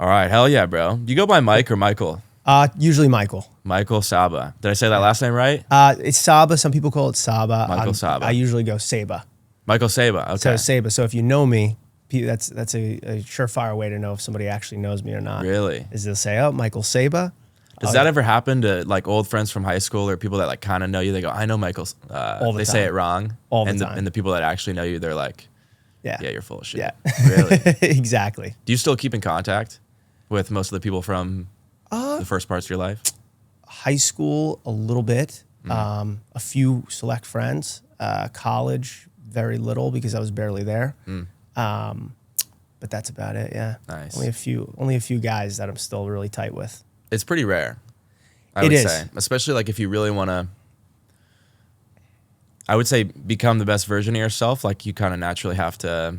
All right, hell yeah, bro. Do you go by Mike or Michael? Usually Michael. Michael Saba. Did I say that last name right? It's Saba. Some people call it Saba. Michael Saba. I usually go Saba. Michael Saba. Okay. So Saba. So if you know me, that's a surefire way to know if somebody actually knows me or not. Really? Is they'll say, "Oh, Michael Saba." Does that ever happen to like old friends from high school or people that like kind of know you? They go, "I know Michael." All the they time. say it wrong. All the and time. And the people that actually know you, they're like, Yeah, you're full of shit." Yeah. Really? Exactly. Do you still keep in contact with most of the people from the first parts of your life? High school, a little bit. A few select friends. College, very little because I was barely there. But that's about it. Yeah. Nice. Only a few guys that I'm still really tight with. It's pretty rare. I would say, especially like if you really want to. I would say become the best version of yourself. Like you kind of naturally have to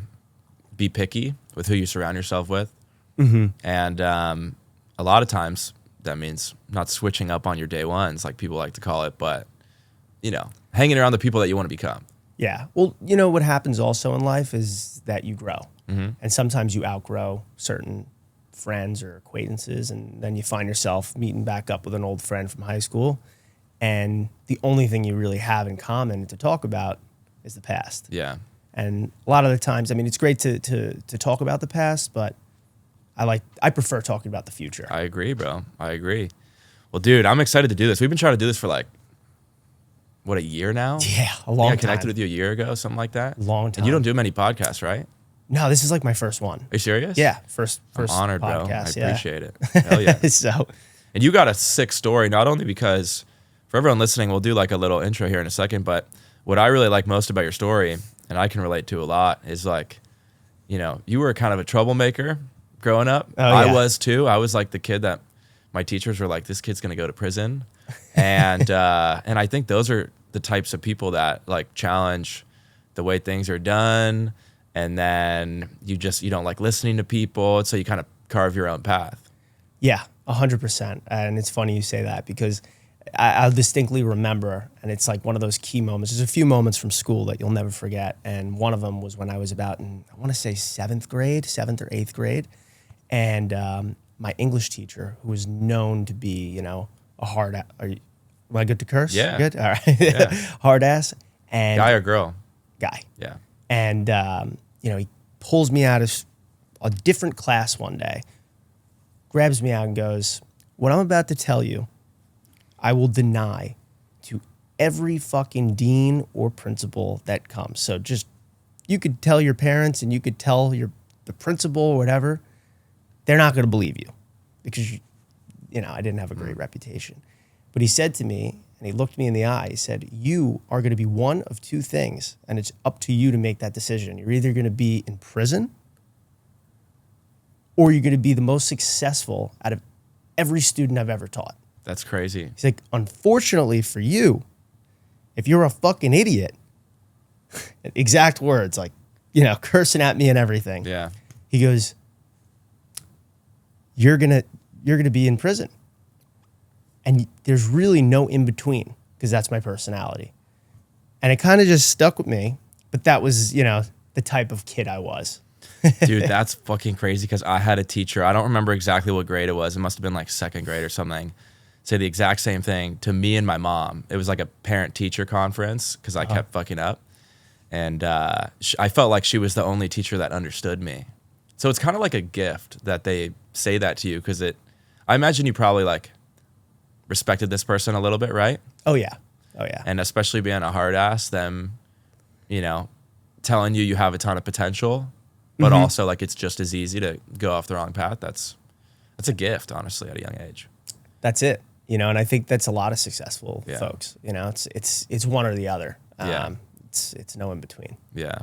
be picky with who you surround yourself with. And a lot of times that means not switching up on your day ones, like people like to call it, but, you know, hanging around the people that you want to become. Yeah. Well, you know, what happens also in life is that you grow. And sometimes you outgrow certain friends or acquaintances, and then you find yourself meeting back up with an old friend from high school. And the only thing you really have in common to talk about is the past. Yeah. And a lot of the times, I mean, it's great to talk about the past, but I prefer talking about the future. I agree, bro. I agree. Well, dude, I'm excited to do this. We've been trying to do this for like, what, a year now? Yeah, a long time. I connected with you a year ago, something like that. Long time. And you don't do many podcasts, right? No, this is like my first one. Are you serious? Yeah, first I'm honored, podcast. bro. I appreciate it. Hell yeah. So, and you got a sick story, not only because for everyone listening, we'll do like a little intro here in a second, but what I really like most about your story, and I can relate to a lot, is like, you know, you were kind of a troublemaker growing up. Oh, yeah. I was too. I was like the kid that my teachers were like, this kid's going to go to prison. And and I think those are the types of people that like challenge the way things are done. And then you don't like listening to people. So you kind of carve your own path. yeah, 100%. And it's funny you say that because I'll distinctly remember, and it's like one of those key moments. There's a few moments from school that you'll never forget. And one of them was when I was about in, I want to say 7th or 8th grade. And my English teacher, who was known to be, you know, a hard ass. Am I good to curse? Yeah. Good? All right. Yeah. Hard ass. And Guy or girl? Guy. Yeah. And, you know, he pulls me out of a different class one day, grabs me out and goes, "What I'm about to tell you, I will deny to every fucking dean or principal that comes. So just, you could tell your parents and you could tell the principal or whatever, they're not going to believe you because, you know, I didn't have a great reputation." But he said to me, and he looked me in the eye, he said, "You are going to be one of two things, and it's up to you to make that decision. You're either going to be in prison or you're going to be the most successful out of every student I've ever taught." That's crazy. He's like, "Unfortunately for you, if you're a fucking idiot," exact words, like, you know, cursing at me and everything. Yeah. He goes, you're gonna be in prison. And there's really no in between because that's my personality. And it kind of just stuck with me. But that was, you know, the type of kid I was. Dude, that's fucking crazy because I had a teacher. I don't remember exactly what grade it was. It must have been like 2nd grade or something. Say the exact same thing to me and my mom. It was like a parent-teacher conference because I kept fucking up. And I felt like she was the only teacher that understood me. So it's kind of like a gift that they say that to you because I imagine you probably like respected this person a little bit, right? Oh, yeah. Oh, yeah. And especially being a hard ass, them, you know, telling you have a ton of potential, but also like it's just as easy to go off the wrong path. That's a gift, honestly, at a young age. That's it. You know, and I think that's a lot of successful folks. You know, it's one or the other. It's no in between. Yeah.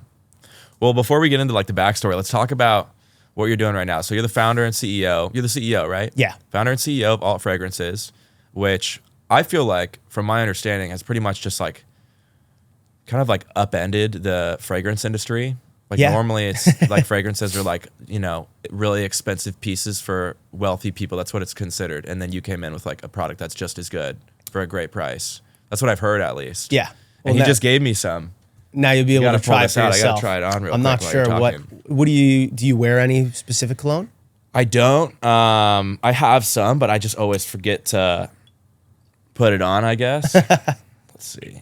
Well, before we get into like the backstory, let's talk about what you're doing right now. So you're the founder and CEO. You're the CEO, right? Yeah. Founder and CEO of Alt Fragrances, which I feel like, from my understanding, has pretty much just like kind of like upended the fragrance industry. Like normally it's like fragrances are like, you know, really expensive pieces for wealthy people. That's what it's considered. And then you came in with like a product that's just as good for a great price. That's what I've heard at least. Yeah. And he just gave me some. Now you'll be able to try it for yourself. I gotta try it on real quick. I'm not sure what do you wear any specific cologne? I don't. I have some, but I just always forget to put it on, I guess. Let's see.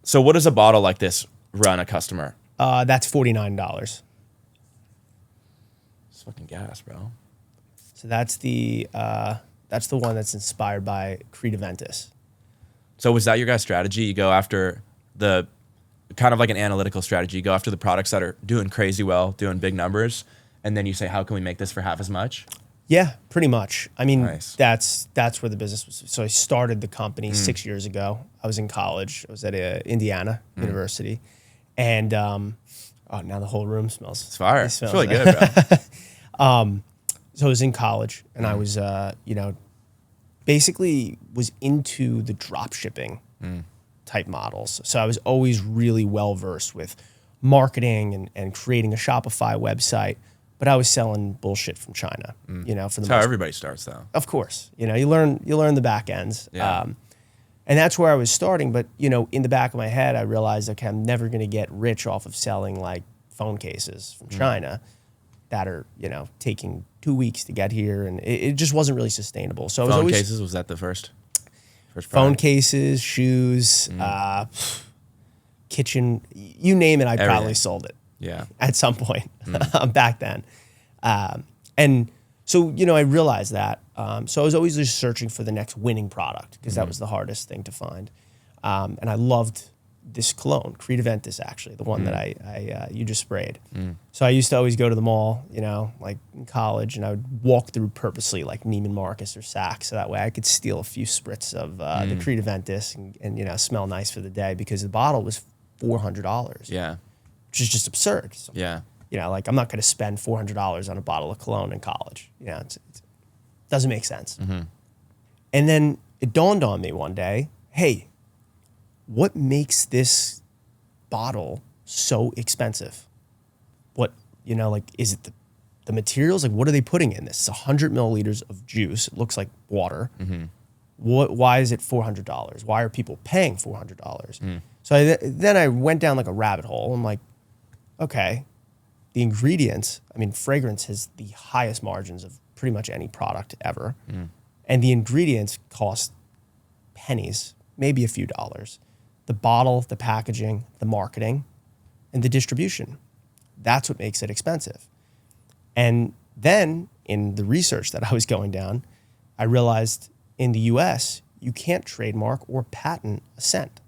So what does a bottle like this run a customer? That's $49. It's fucking gas, bro. So that's the one that's inspired by Creativentus. So was that your guys' strategy? You go after the kind of like an analytical strategy. You go after the products that are doing crazy well, doing big numbers, and then you say, how can we make this for half as much? Yeah, pretty much. I mean, Nice. that's where the business was. So I started the company 6 years ago. I was in college. I was at Indiana University, and now the whole room smells. It's fire. It It's smells really good, bro. So I was in college, and I was, basically was into the drop shipping type models. So I was always really well versed with marketing and creating a Shopify website, but I was selling bullshit from China. For the That's how everybody starts, though. Of course, you learn the back ends. Yeah. And that's where I was starting. But, in the back of my head, I realized, okay, I'm never going to get rich off of selling like phone cases from China that are, taking 2 weeks to get here. And it just wasn't really sustainable. So I was Phone always cases, was that the first phone product? cases, shoes, kitchen, you name it, I probably Everything. sold it Yeah. at some point back then. And so, I realized that. So I was always just searching for the next winning product because that was the hardest thing to find. And I loved this cologne, Creativentus, actually, the one that I you just sprayed. So I used to always go to the mall, like in college, and I would walk through purposely like Neiman Marcus or Saks, so that way I could steal a few spritz of the Creativentus and smell nice for the day because the bottle was $400. Yeah. Which is just absurd. So, Yeah. like I'm not going to spend $400 on a bottle of cologne in college. It doesn't make sense. And then it dawned on me one day, hey, what makes this bottle so expensive? What, is it the materials? Like, what are they putting in this? It's 100 milliliters of juice. It looks like water. Why is it $400? Why are people paying $400? So then I went down like a rabbit hole. I'm like, okay, the ingredients, fragrance has the highest margins of pretty much any product ever. And the ingredients cost pennies, maybe a few dollars. The bottle, the packaging, the marketing, and the distribution. That's what makes it expensive. And then in the research that I was going down, I realized in the US, you can't trademark or patent a scent.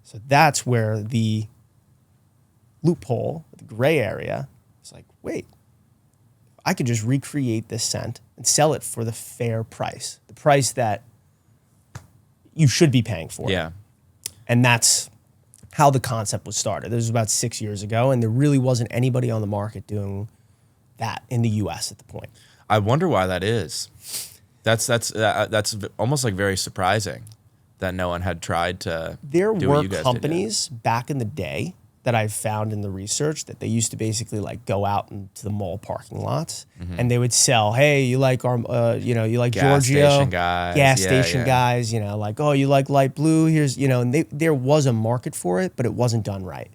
So that's where the loophole, the gray area, is like, wait, I could just recreate this scent and sell it for the fair price, the price that you should be paying for. Yeah. And that's how the concept was started. This was about 6 years ago, and there really wasn't anybody on the market doing that in the US at the point. I wonder why that is. That's almost like very surprising that no one had tried to There do what were you guys did. companies back in the day that I've found in the research that they used to basically like go out into the mall parking lots and they would sell, hey, you like our, you like Gas Giorgio, station guys. gas Yeah, station yeah. guys, like, oh, you like light blue, here's, and there was a market for it, but it wasn't done right.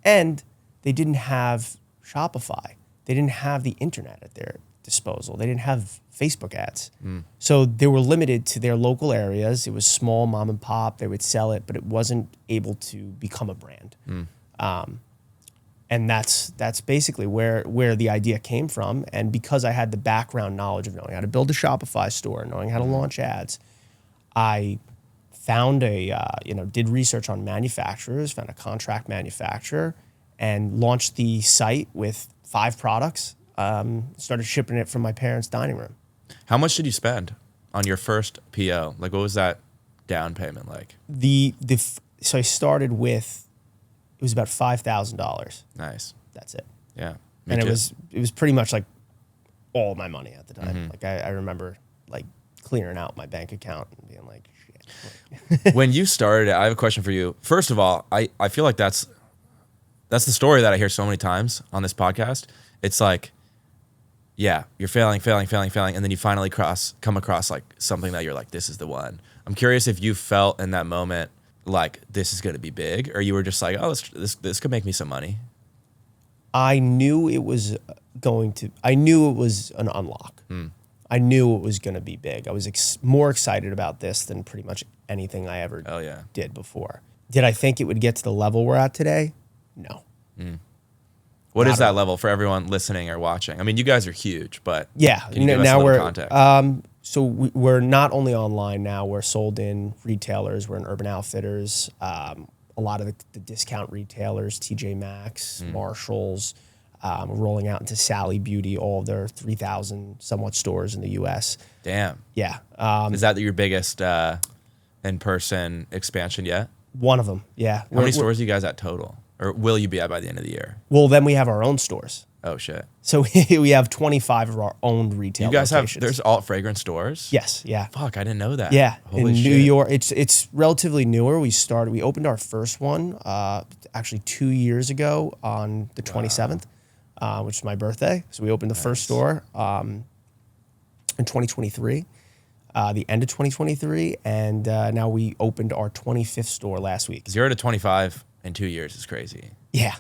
And they didn't have Shopify. They didn't have the internet at their disposal. They didn't have Facebook ads. So they were limited to their local areas. It was small mom and pop. They would sell it, but it wasn't able to become a brand. And that's basically where the idea came from. And because I had the background knowledge of knowing how to build a Shopify store, knowing how to launch ads, I found did research on manufacturers, found a contract manufacturer, and launched the site with 5 products. Started shipping it from my parents' dining room. How much did you spend on your first PO? Like, what was that down payment like? So I started with, it was about $5,000. Nice. That's it. Yeah. And too. it was pretty much like all my money at the time. Like I remember like clearing out my bank account and being like, shit. When you started it, I have a question for you. First of all, I feel like that's the story that I hear so many times on this podcast. It's like, yeah, you're failing, and then you finally come across like something that you're like, this is the one. I'm curious if you felt in that moment like this is gonna be big, or you were just like, oh, this could make me some money. I knew it was I knew it was an unlock. I knew it was going to be big. I was more excited about this than pretty much anything I ever did before. Did I think it would get to the level we're at today? No. What is that level for everyone listening or watching? I mean, you guys are huge, but yeah, can you give us a little context? So we're not only online now. We're sold in retailers. We're in Urban Outfitters. A lot of the discount retailers, TJ Maxx, Marshalls. We're rolling out into Sally Beauty, all of their 3,000 somewhat stores in the U.S. Damn. Yeah. Is that your biggest in-person expansion yet? One of them, yeah. How many stores are you guys at total? Or will you be at by the end of the year? Well, then we have our own stores. Oh, shit. So we have 25 of our own retail locations. There's alt fragrance stores? Yes, yeah. Fuck, I didn't know that. Yeah, Holy in shit. New York. It's relatively newer. We opened our first one actually 2 years ago on the 27th, which is my birthday. So we opened the first store in 2023. The end of 2023, and now we opened our 25th store last week. 0 to 25 in 2 years is crazy. Yeah,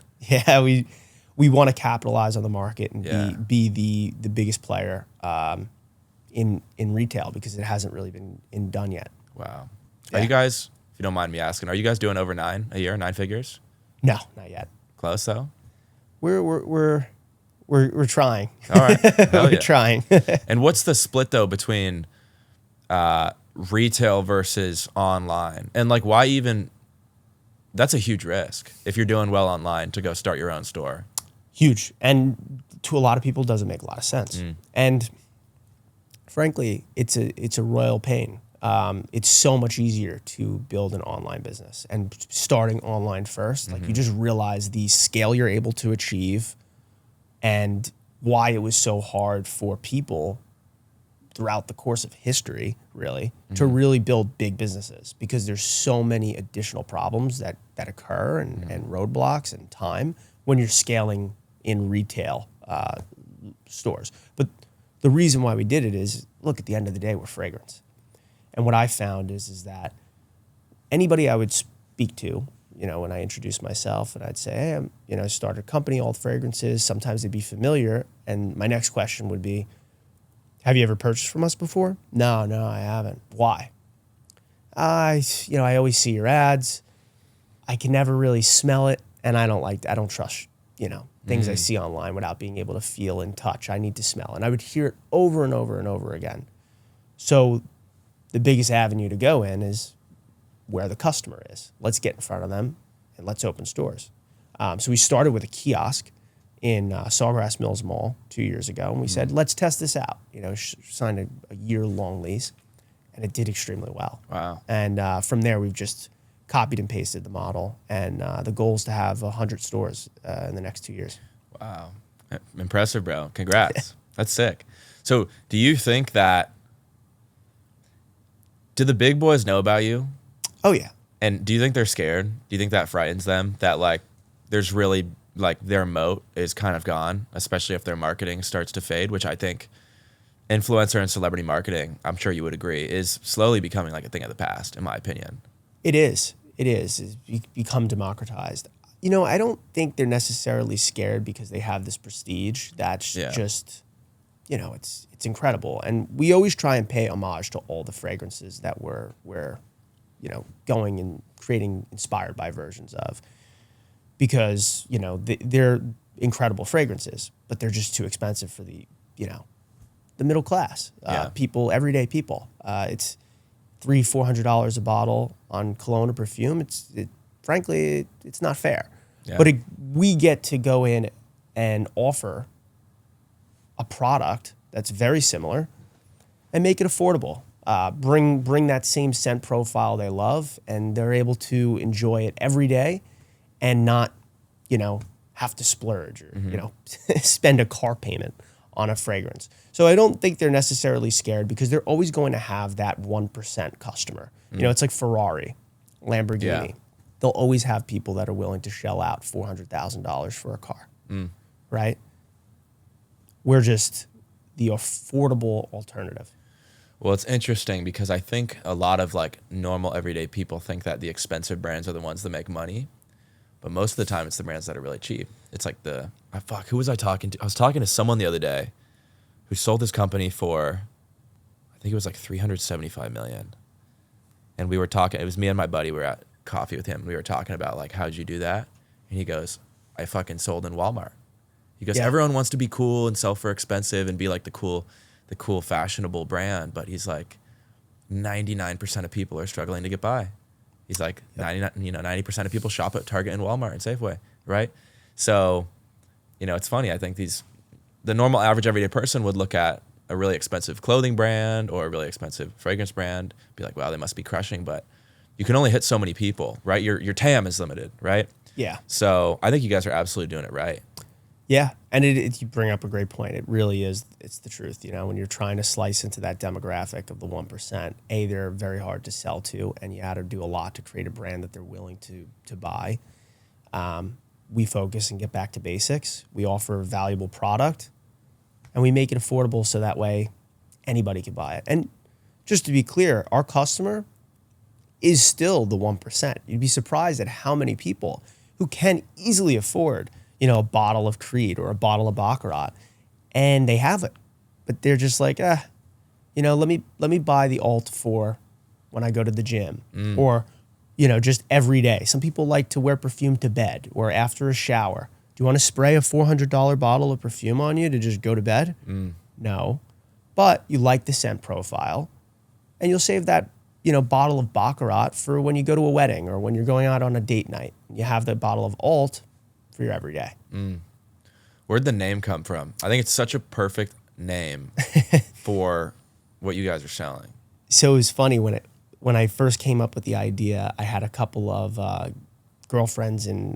we want to capitalize on the market and be the biggest player in retail because it hasn't really been done yet. Wow. Yeah. Are you guys, if you don't mind me asking, are you guys doing over 9 a year, 9 figures? No, not yet. Close though. We're trying. All right, We're trying. And what's the split though between retail versus online, and like why even? That's a huge risk if you're doing well online to go start your own store. Huge, and to a lot of people, doesn't make a lot of sense. And frankly, it's a royal pain. It's so much easier to build an online business, and starting online first, like you just realize the scale you're able to achieve, and why it was so hard for people throughout the course of history, really, to really build big businesses, because there's so many additional problems that occur and roadblocks and time when you're scaling in retail stores. But the reason why we did it is, look, at the end of the day, we're fragrance. And what I found is that anybody I would speak to, when I introduced myself and I'd say, hey, I started a company, All Fragrances, sometimes they'd be familiar. And my next question would be, have you ever purchased from us before? No, I haven't. Why? I always see your ads. I can never really smell it, and I don't trust, things I see online without being able to feel and touch. I need to smell. And I would hear it over and over and over again. So the biggest avenue to go in is where the customer is. Let's get in front of them and let's open stores. So we started with a kiosk in Sawgrass Mills Mall 2 years ago, and we said, let's test this out. Signed a year-long lease, and it did extremely well. Wow. And from there, we've just copied and pasted the model, and the goal is to have 100 stores in the next 2 years. Wow. Impressive, bro. Congrats. That's sick. So do you think that, do the big boys know about you? Oh, yeah. And do you think they're scared? Do you think that frightens them, that like there's really like their moat is kind of gone, especially if their marketing starts to fade, which I think influencer and celebrity marketing, I'm sure you would agree, is slowly becoming like a thing of the past, in my opinion. It is. It's become democratized. I don't think they're necessarily scared because they have this prestige that's just, it's incredible. And we always try and pay homage to all the fragrances that we're going and creating inspired by versions of. Because, they're incredible fragrances, but they're just too expensive for the middle class people, everyday people. It's $300-400 a bottle on cologne or perfume. Frankly, it's not fair. Yeah. But we get to go in and offer a product that's very similar and make it affordable. Bring that same scent profile they love, and they're able to enjoy it every day. And not, have to splurge or, spend a car payment on a fragrance. So I don't think they're necessarily scared because they're always going to have that 1% customer. It's like Ferrari, Lamborghini. Yeah. They'll always have people that are willing to shell out $400,000 for a car, right? We're just the affordable alternative. Well, it's interesting because I think a lot of like normal everyday people think that the expensive brands are the ones that make money. But most of the time, it's the brands that are really cheap. it's like who was I talking to? I was talking to someone the other day who sold his company for, I think it was like 375 million. And we were talking, it was me and my buddy, we were at coffee with him. We were talking about like, how'd you do that? And he goes, I fucking sold in Walmart. He goes, everyone wants to be cool and sell for expensive and be like the cool fashionable brand. But he's like, 99% of people are struggling to get by. He's like, 90% of people shop at Target and Walmart and Safeway, right? So, it's funny. I think the normal average everyday person would look at a really expensive clothing brand or a really expensive fragrance brand, be like, wow, they must be crushing. But you can only hit so many people, right? Your TAM is limited, right? Yeah. So I think you guys are absolutely doing it right. Yeah. And you bring up a great point. It really is. It's the truth. When you're trying to slice into that demographic of the 1%, they're very hard to sell to, and you had to do a lot to create a brand that they're willing to buy. We focus and get back to basics. We offer a valuable product, and we make it affordable so that way anybody can buy it. And just to be clear, our customer is still the 1%. You'd be surprised at how many people who can easily afford a bottle of Creed or a bottle of Baccarat, and they have it, but they're just like, let me buy the Alt 4 when I go to the gym, or, just every day. Some people like to wear perfume to bed or after a shower. Do you want to spray a $400 bottle of perfume on you to just go to bed? No, but you like the scent profile, and you'll save that, bottle of Baccarat for when you go to a wedding or when you're going out on a date night. You have the bottle of Alt for your everyday. Where'd the name come from? I think it's such a perfect name for what you guys are selling. So it was funny when I first came up with the idea. I had a couple of girlfriends and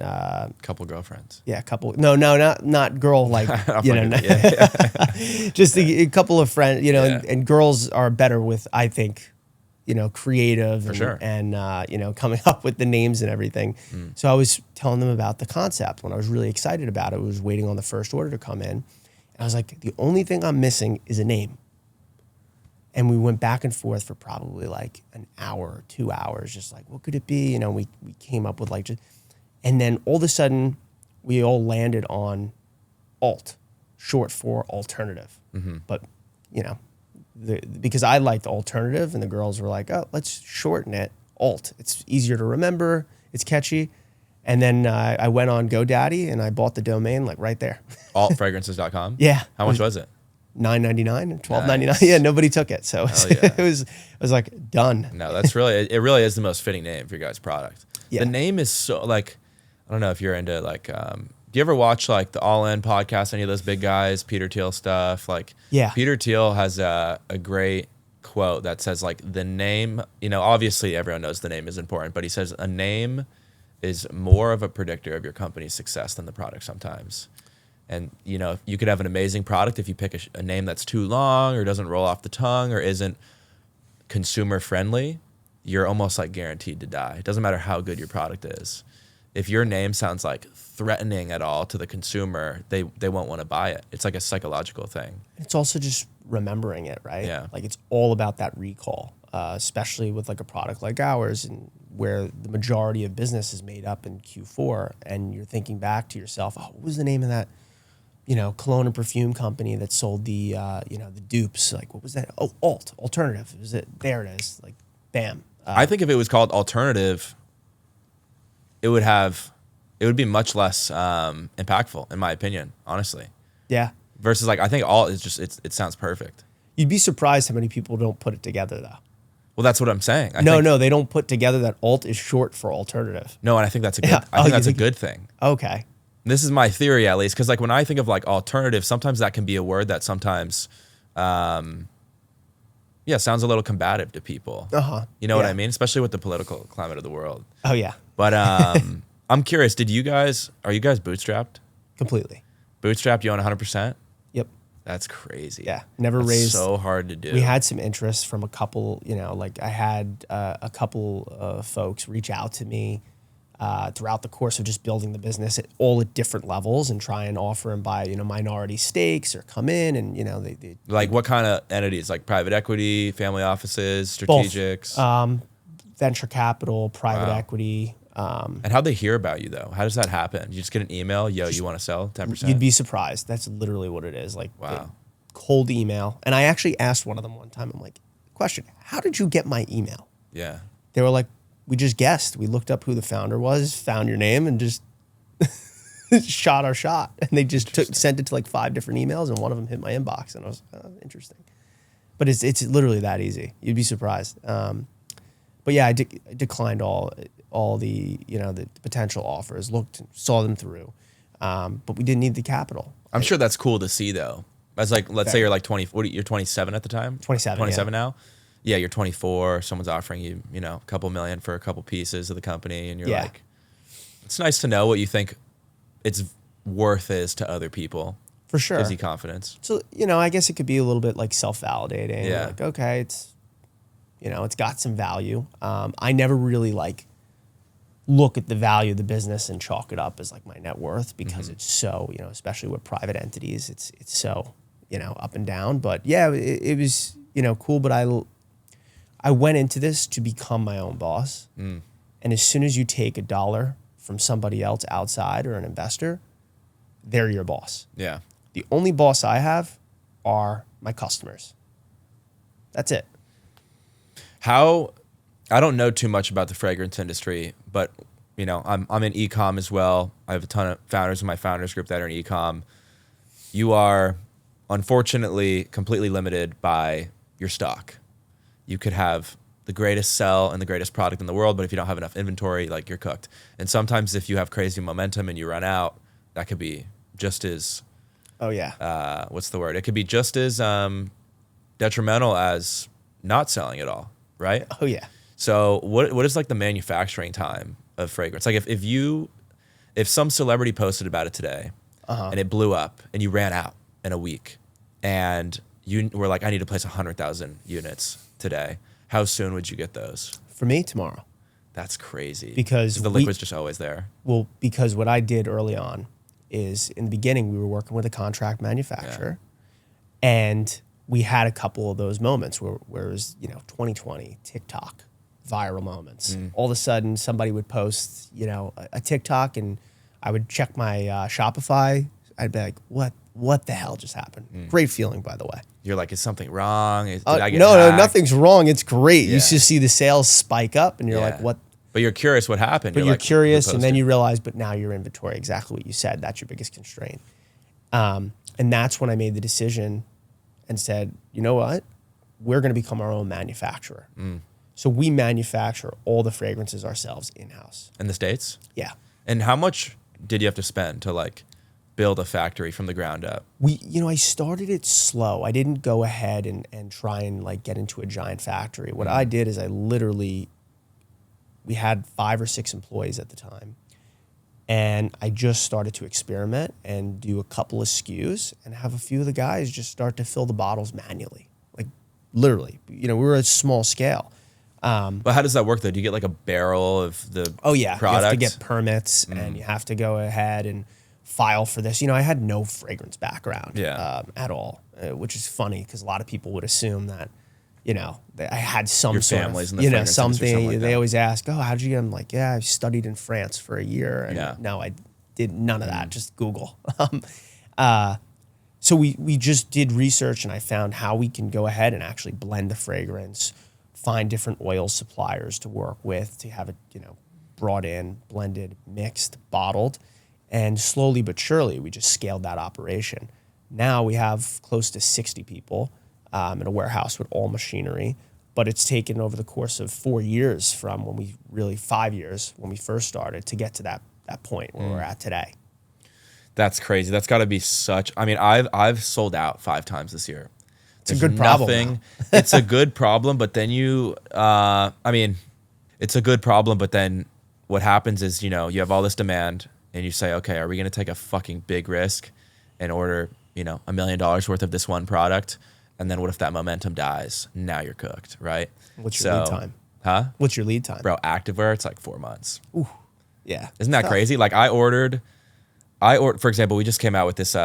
couple girlfriends. Yeah, a couple. No, not girl like just a couple of friends. And girls are better with, I think, creative and coming up with the names and everything. So I was telling them about the concept when I was really excited about it. I was waiting on the first order to come in. And I was like, the only thing I'm missing is a name. And we went back and forth for probably like an hour or 2 hours, just like, what could it be? We came up with and then all of a sudden we all landed on Alt, short for alternative. But, because I liked alternative and the girls were like, oh, let's shorten it Alt. It's easier to remember. It's catchy. And then I went on GoDaddy and I bought the domain right there. Altfragrances.com? Yeah. How much was it? $9.99, $12.99. Nice. Yeah, nobody took it. So it was like done. No, it really is the most fitting name for your guys' product. Yeah. The name is so I don't know if you're into do you ever watch the All In podcast, any of those big guys, Peter Thiel stuff? Yeah. Peter Thiel has a great quote that says the name, obviously everyone knows the name is important, but he says a name is more of a predictor of your company's success than the product sometimes. And, you could have an amazing product if you pick a name that's too long or doesn't roll off the tongue or isn't consumer friendly, you're almost guaranteed to die. It doesn't matter how good your product is. If your name sounds threatening at all to the consumer, they won't want to buy it. It's a psychological thing. It's also just remembering it, right? Yeah. It's all about that recall, especially with a product like ours, and where the majority of business is made up in Q4, and you're thinking back to yourself, oh, what was the name of that, cologne and perfume company that sold the, the dupes? What was that? Oh, alternative. There it is. Bam. I think if it was called alternative, it would be much less impactful, in my opinion, honestly. Yeah. Versus I think alt is just, it sounds perfect. You'd be surprised how many people don't put it together though. Well, that's what I'm saying. No, they don't put together that alt is short for alternative. No, and I think that's a good, I think that's a good thing. Okay. This is my theory, at least, because when I think of alternative, sometimes that can be a word that sometimes, sounds a little combative to people. You know what I mean? Especially with the political climate of the world. Oh yeah. But I'm curious, are you guys bootstrapped? Completely. Bootstrapped, you own 100%? Yep. That's crazy. Yeah. Never That's raised. So hard to do. We had some interest from a couple, I had a couple of folks reach out to me throughout the course of just building the business all at different levels and try and offer and buy, minority stakes or come in and, they what kind of entities? Private equity, family offices, strategics? Both. Venture capital, private equity, And how'd they hear about you though? How does that happen? You just get an email, yo, you want to sell 10%? You'd be surprised. That's literally what it is. Like, wow. Cold email. And I actually asked one of them one time, I'm like, question, how did you get my email? Yeah. They were like, we just guessed. We looked up who the founder was, found your name, and just shot our shot. And they just sent it to like 5 different emails, and one of them hit my inbox. And I was like, oh, interesting. But it's literally that easy. You'd be surprised. But yeah, I declined all the the potential offers. Saw them through, but we didn't need the capital. I'm sure that's cool to see though. As like, let's say you're like 20. You're 27 at the time. 27. 27 now. Yeah, you're 24. Someone's offering you, a couple million for a couple pieces of the company, and you're like, it's nice to know what you think its worth is to other people. For sure, gives you confidence. So I guess it could be a little bit like self-validating. Yeah. Like, okay, it's it's got some value. I never really look at the value of the business and chalk it up as like my net worth, because it's so, especially with private entities, it's so, up and down. But yeah, it was, cool. But I went into this to become my own boss. And as soon as you take a dollar from somebody else outside or an investor, they're your boss. Yeah. The only boss I have are my customers. That's it. I don't know too much about the fragrance industry, but I'm in e-com as well. I have a ton of founders in my founders group that are in e-com. You are unfortunately completely limited by your stock. You could have the greatest sell and the greatest product in the world, but if you don't have enough inventory, like, you're cooked. And sometimes if you have crazy momentum and you run out, that could be just as what's the word? It could be just as detrimental as not selling at all, right? Oh yeah. So what is like the manufacturing time of fragrance? Like if some celebrity posted about it today and it blew up and you ran out in a week and you were like, I need to place 100,000 units today, how soon would you get those? For me, tomorrow. That's crazy. Because the liquid's just always there. Well, because what I did early on is, in the beginning, we were working with a contract manufacturer, and we had a couple of those moments where it was, 2020, TikTok, viral moments. All of a sudden, somebody would post, a TikTok, and I would check my Shopify. I'd be like, what the hell just happened? Great feeling, by the way. You're like, is something wrong? Did I get no, hacked? nothing's wrong. It's great. Yeah. You just see the sales spike up, and you're like, what? But you're curious what happened. But you're like, curious, and then you realize, but now your inventory, exactly what you said, that's your biggest constraint. And that's when I made the decision and said, you know what? We're going to become our own manufacturer. So we manufacture all the fragrances ourselves in-house. In the States? Yeah. And how much did you have to spend to build a factory from the ground up? I started it slow. I didn't go ahead and try and get into a giant factory. What I did is we had 5 or 6 employees at the time. And I just started to experiment and do a couple of SKUs and have a few of the guys just start to fill the bottles manually. Literally. We were at small scale. But how does that work though? Do you get a barrel of the product? You have to get permits and you have to go ahead and file for this. I had no fragrance background at all, which is funny because a lot of people would assume that, I had some Your sort family's of, in the fragrance industry, something. like they that. always ask, oh, how'd you get? I'm like, I studied in France for a year. And no, I did none of that. Just Google. So we just did research, and I found how we can go ahead and actually blend the fragrance, find different oil suppliers to work with to have it, brought in, blended, mixed, bottled, and slowly but surely we just scaled that operation. Now we have close to 60 people in a warehouse with all machinery, but it's taken over the course of 4 years from 5 years when we first started to get to that point where we're at today. That's crazy. That's got to be such. I mean, I've sold out 5 times this year. It's a good problem. It's a good problem, but then it's a good problem, but then what happens is, you have all this demand and you say, okay, are we going to take a fucking big risk and order, $1 million worth of this one product? And then what if that momentum dies? Now you're cooked, right? What's your lead time? Huh? What's your lead time? Bro, activewear, it's 4 months. Ooh, yeah. Isn't that crazy? I ordered, for example, we just came out with this, we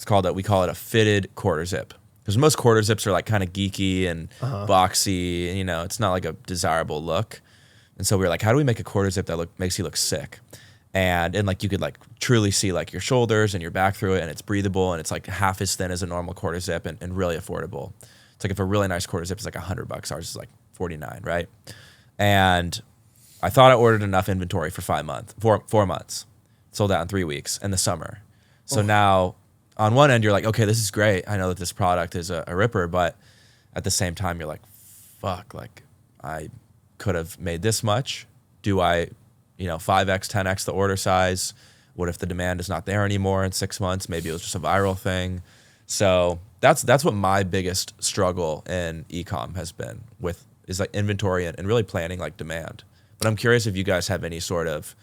call it a fitted quarter zip. Because most quarter zips are kind of geeky and boxy, and it's not a desirable look. And so we were like, how do we make a quarter zip that makes you look sick? And like you could like truly see like your shoulders and your back through it, and it's breathable, and it's like half as thin as a normal quarter zip, and really affordable. It's like if a really nice quarter zip is like $100, ours is like 49, right? And I thought I ordered enough inventory for 4 months, sold out in 3 weeks in the summer. So now on one end you're like, okay, this is great. I know that this product is a ripper, but at the same time you're like, fuck, like I could have made this much. Do I, 5x, 10x the order size? What if the demand is not there anymore in 6 months? Maybe it was just a viral thing. So that's what my biggest struggle in e-com has been with, is like inventory and really planning like demand. But I'm curious if you guys have any sort of,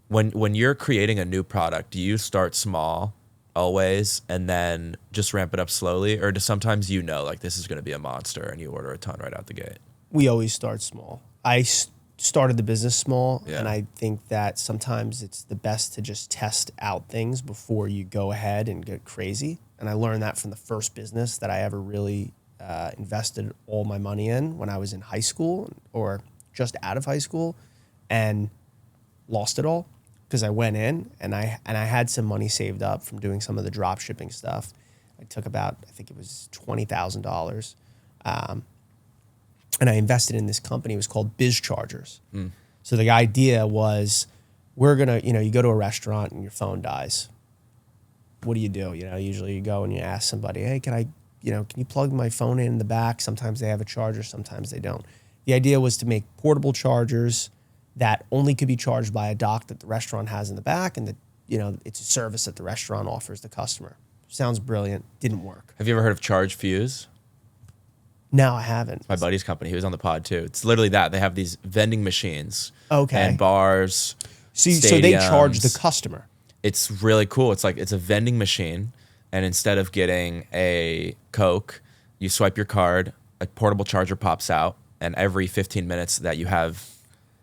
when you're creating a new product, do you start small always and then just ramp it up slowly? Or do sometimes like this is going to be a monster and you order a ton right out the gate? We always start small. I started the business small, and I think that sometimes it's the best to just test out things before you go ahead and get crazy. And I learned that from the first business that I ever really invested all my money in when I was in high school or just out of high school, and lost it all because I went in and I had some money saved up from doing some of the drop shipping stuff. I took about, I think it was $20,000. And I invested in this company. It was called Biz Chargers. So the idea was, we're going to, you go to a restaurant and your phone dies. What do? Usually you go and you ask somebody, hey, can you plug my phone in the back? Sometimes they have a charger, sometimes they don't. The idea was to make portable chargers that only could be charged by a dock that the restaurant has in the back, and that, it's a service that the restaurant offers the customer. Sounds brilliant. Didn't work. Have you ever heard of Charge Fuse? No, I haven't. It's my buddy's company. He was on the pod too. It's literally that. They have these vending machines. Okay. And bars. So they charge the customer. It's really cool. It's a vending machine, and instead of getting a Coke, you swipe your card, a portable charger pops out, and every 15 minutes that you have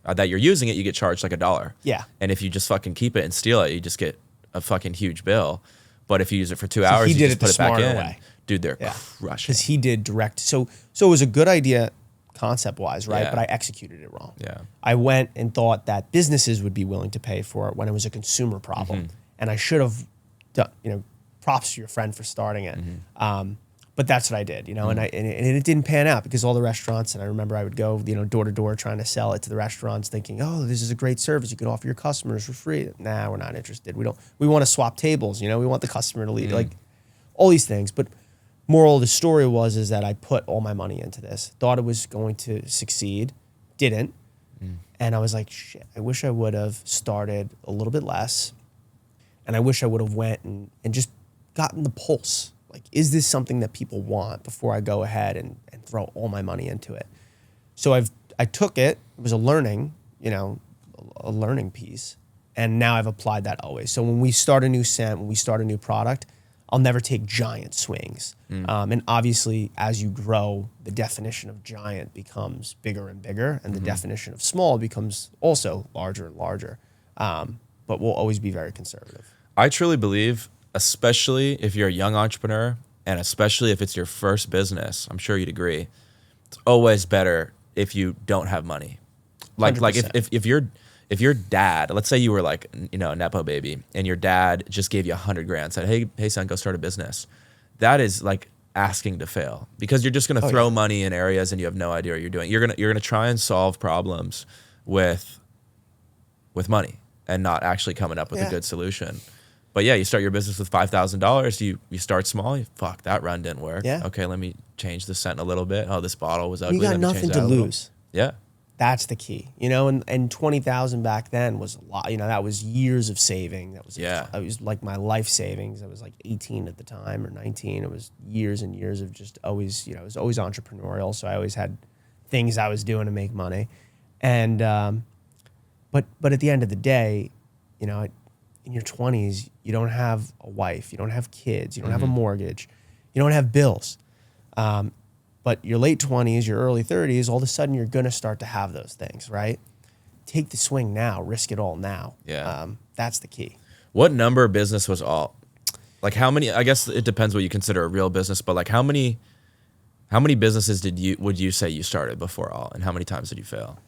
that you're using it, you get charged like $1. Yeah. And if you just fucking keep it and steal it, you just get a fucking huge bill. But if you use it for 2 hours, you just put it back in. Way. Dude, they're crushing. Because he did direct. So it was a good idea concept-wise, right? Yeah. But I executed it wrong. Yeah. I went and thought that businesses would be willing to pay for it when it was a consumer problem. And I should have done, props to your friend for starting it. But that's what I did, and it didn't pan out because all the restaurants, and I remember I would go, door to door trying to sell it to the restaurants thinking, oh, this is a great service. You can offer your customers for free. Nah, we're not interested. We want to swap tables, we want the customer to leave, like all these things. But moral of the story is that I put all my money into this, thought it was going to succeed, didn't. And I was like, shit, I wish I would have started a little bit less. And I wish I would have went and just gotten the pulse. Like, is this something that people want before I go ahead and throw all my money into it? So I took it. It was a learning piece. And now I've applied that always. So when we start a new scent, when we start a new product, I'll never take giant swings. And obviously, as you grow, the definition of giant becomes bigger and bigger, and the definition of small becomes also larger and larger. But we'll always be very conservative. I truly believe, especially if you're a young entrepreneur, and especially if it's your first business, I'm sure you'd agree, it's always better if you don't have money. Like 100%. if your dad, let's say you were like, a Nepo baby, and your dad just gave you $100,000, said, hey son, go start a business. That is like asking to fail, because you're just gonna throw money in areas and you have no idea what you're doing. You're gonna try and solve problems with money and not actually coming up with a good solution. But yeah, you start your business with $5,000. You start small. Fuck, that run didn't work. Yeah. Okay, let me change the scent a little bit. Oh, this bottle was ugly. You got let me nothing change to that a little. lose. Yeah. That's the key, and 20,000 back then was a lot. That was years of saving. That was it was like my life savings. I was like 18 at the time or 19. It was years and years of just always, I was always entrepreneurial. So I always had things I was doing to make money. And but at the end of the day, in your 20s, you don't have a wife, you don't have kids, you don't have a mortgage, you don't have bills. But your late 20s, your early 30s, all of a sudden you're going to start to have those things, right? Take the swing now, risk it all now. Yeah. That's the key. What number of business was all? Like how many, I guess it depends what you consider a real business, but like how many businesses would you say you started before all, and how many times did you fail?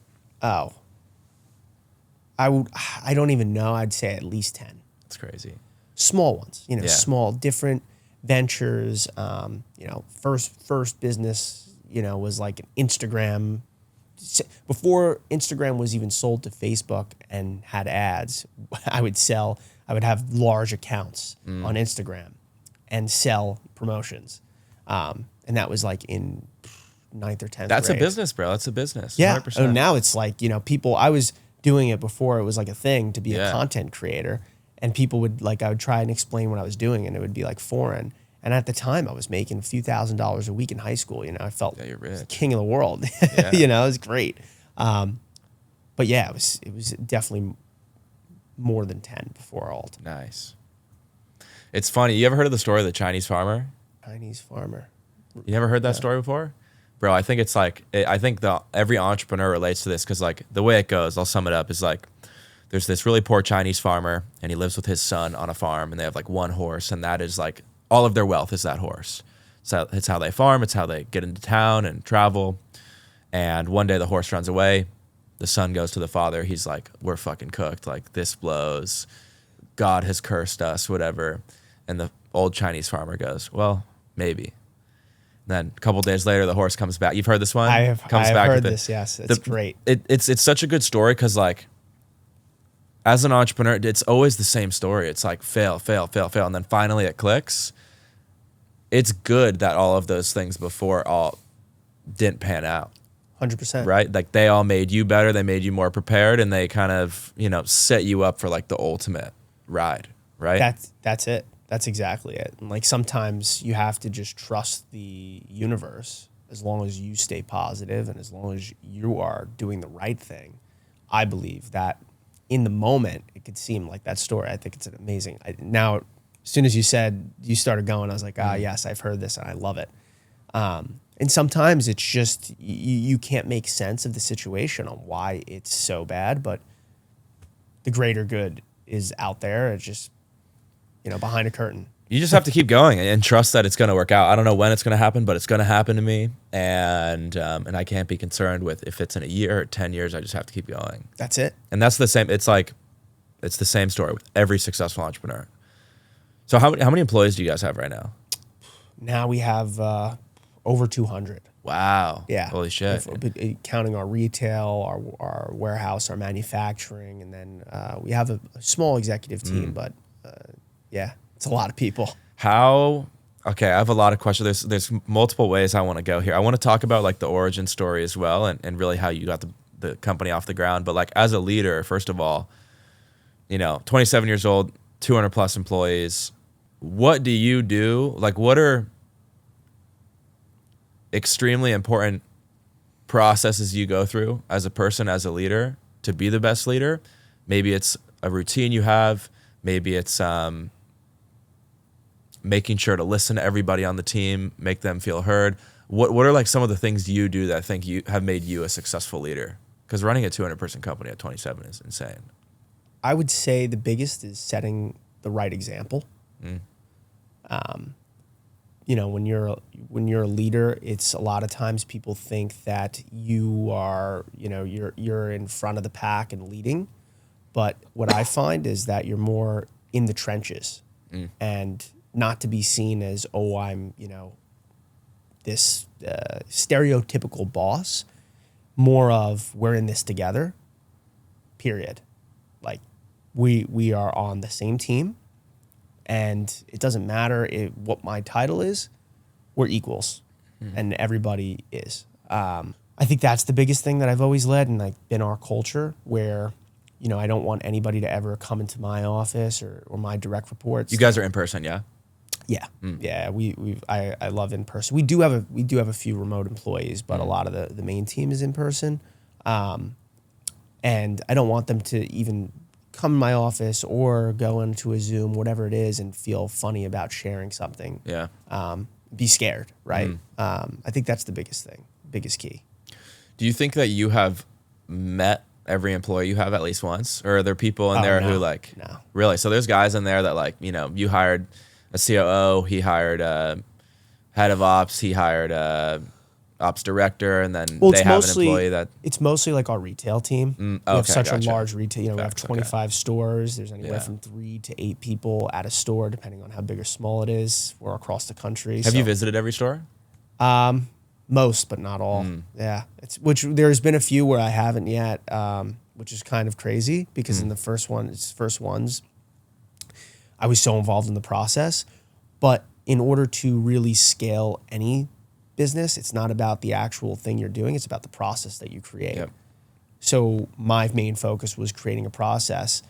Oh, I don't even know. I'd say at least 10. It's crazy. Small ones, Yeah. small, different ventures. First business, was like an Instagram. Before Instagram was even sold to Facebook and had ads, I would have large accounts on Instagram and sell promotions. And that was like in ninth or 10th That's grade. a business, bro. That's a business. Yeah. 100%. Oh, now it's like, people, I was doing it before it was like a thing to be a Yeah. content creator. And people would I would try and explain what I was doing and it would be like foreign. And at the time I was making a few $1,000s a week in high school. I felt Yeah, you're rich. king of the world. Yeah. It was great. But yeah, it was definitely more than 10 before alt. Nice. It's funny. You ever heard of the story of the Chinese farmer? Chinese farmer. You never heard that story before? Bro, I think it's like, I think every entrepreneur relates to this because like the way it goes, I'll sum it up, is like there's this really poor Chinese farmer and he lives with his son on a farm and they have like one horse and that is like all of their wealth is that horse. So it's how they farm. It's how they get into town and travel. And one day the horse runs away. The son goes to the father. He's like, we're fucking cooked. Like this blows. God has cursed us, whatever. And the old Chinese farmer goes, well, maybe. Then a couple days later, the horse comes back. You've heard this one? I have Comes back heard with this, yes. It's great. It's such a good story because like, as an entrepreneur, it's always the same story. It's like fail, fail, fail, fail. And then finally it clicks. It's good that all of those things before all didn't pan out. 100%. Right? Like they all made you better. They made you more prepared and they kind of, set you up for like the ultimate ride. Right? That's it. That's exactly it. And like sometimes you have to just trust the universe as long as you stay positive and as long as you are doing the right thing. I believe that in the moment, it could seem like that story. I think it's an amazing. Now, as soon as you started going, I was like, yes, I've heard this and I love it. And sometimes it's just, you can't make sense of the situation on why it's so bad, but the greater good is out there. It's just, behind a curtain. You just have to keep going and trust that it's going to work out. I don't know when it's going to happen, but it's going to happen to me. And I can't be concerned with if it's in a year or 10 years. I just have to keep going. That's it. And that's the same. It's the same story with every successful entrepreneur. So how many employees do you guys have right now? Now we have over 200. Wow. Yeah. Holy shit. Counting our retail, our warehouse, our manufacturing, and then we have a small executive team, but yeah, it's a lot of people. Okay, I have a lot of questions. There's multiple ways I want to go here. I want to talk about like the origin story as well and really how you got the company off the ground. But like as a leader, first of all, 27 years old, 200 plus employees. What do you do? Like what are extremely important processes you go through as a person, as a leader to be the best leader? Maybe it's a routine you have. Maybe it's making sure to listen to everybody on the team, make them feel heard. What are like some of the things you do that I think you have made you a successful leader? Because running a 200-person company at 27 is insane. I would say the biggest is setting the right example. When you're a leader, it's a lot of times people think that you are, you're in front of the pack and leading. But what I find is that you're more in the trenches and not to be seen as, I'm, this stereotypical boss, more of we're in this together, period. Like we are on the same team and it doesn't matter what my title is, we're equals and everybody is. I think that's the biggest thing that I've always led and like been our culture where, I don't want anybody to ever come into my office or my direct reports. You guys are in person, yeah? Yeah. Yeah. I love in person. We do have a few remote employees, but a lot of the main team is in person. And I don't want them to even come to my office or go into a Zoom, whatever it is, and feel funny about sharing something. Yeah. Be scared, right? I think that's the biggest thing, biggest key. Do you think that you have met every employee you have at least once? Or are there people in there who like, no. Really? So there's guys in there that like, you hired a COO, he hired a head of ops, he hired a ops director, and then Well, they have an employee that. it's mostly like our retail team. We have Okay, such gotcha. a large retail. You know, we have Facts, 25 stores. There's anywhere Yeah. from 3 to 8 people at a store, depending on how big or small it is. We're across the country. Have you visited every store? Most, but not all. Yeah, which there's been a few where I haven't yet, which is kind of crazy because in the first ones, I was so involved in the process. But in order to really scale any business, it's not about the actual thing you're doing; it's about the process that you create. Yep. So my main focus was creating a process.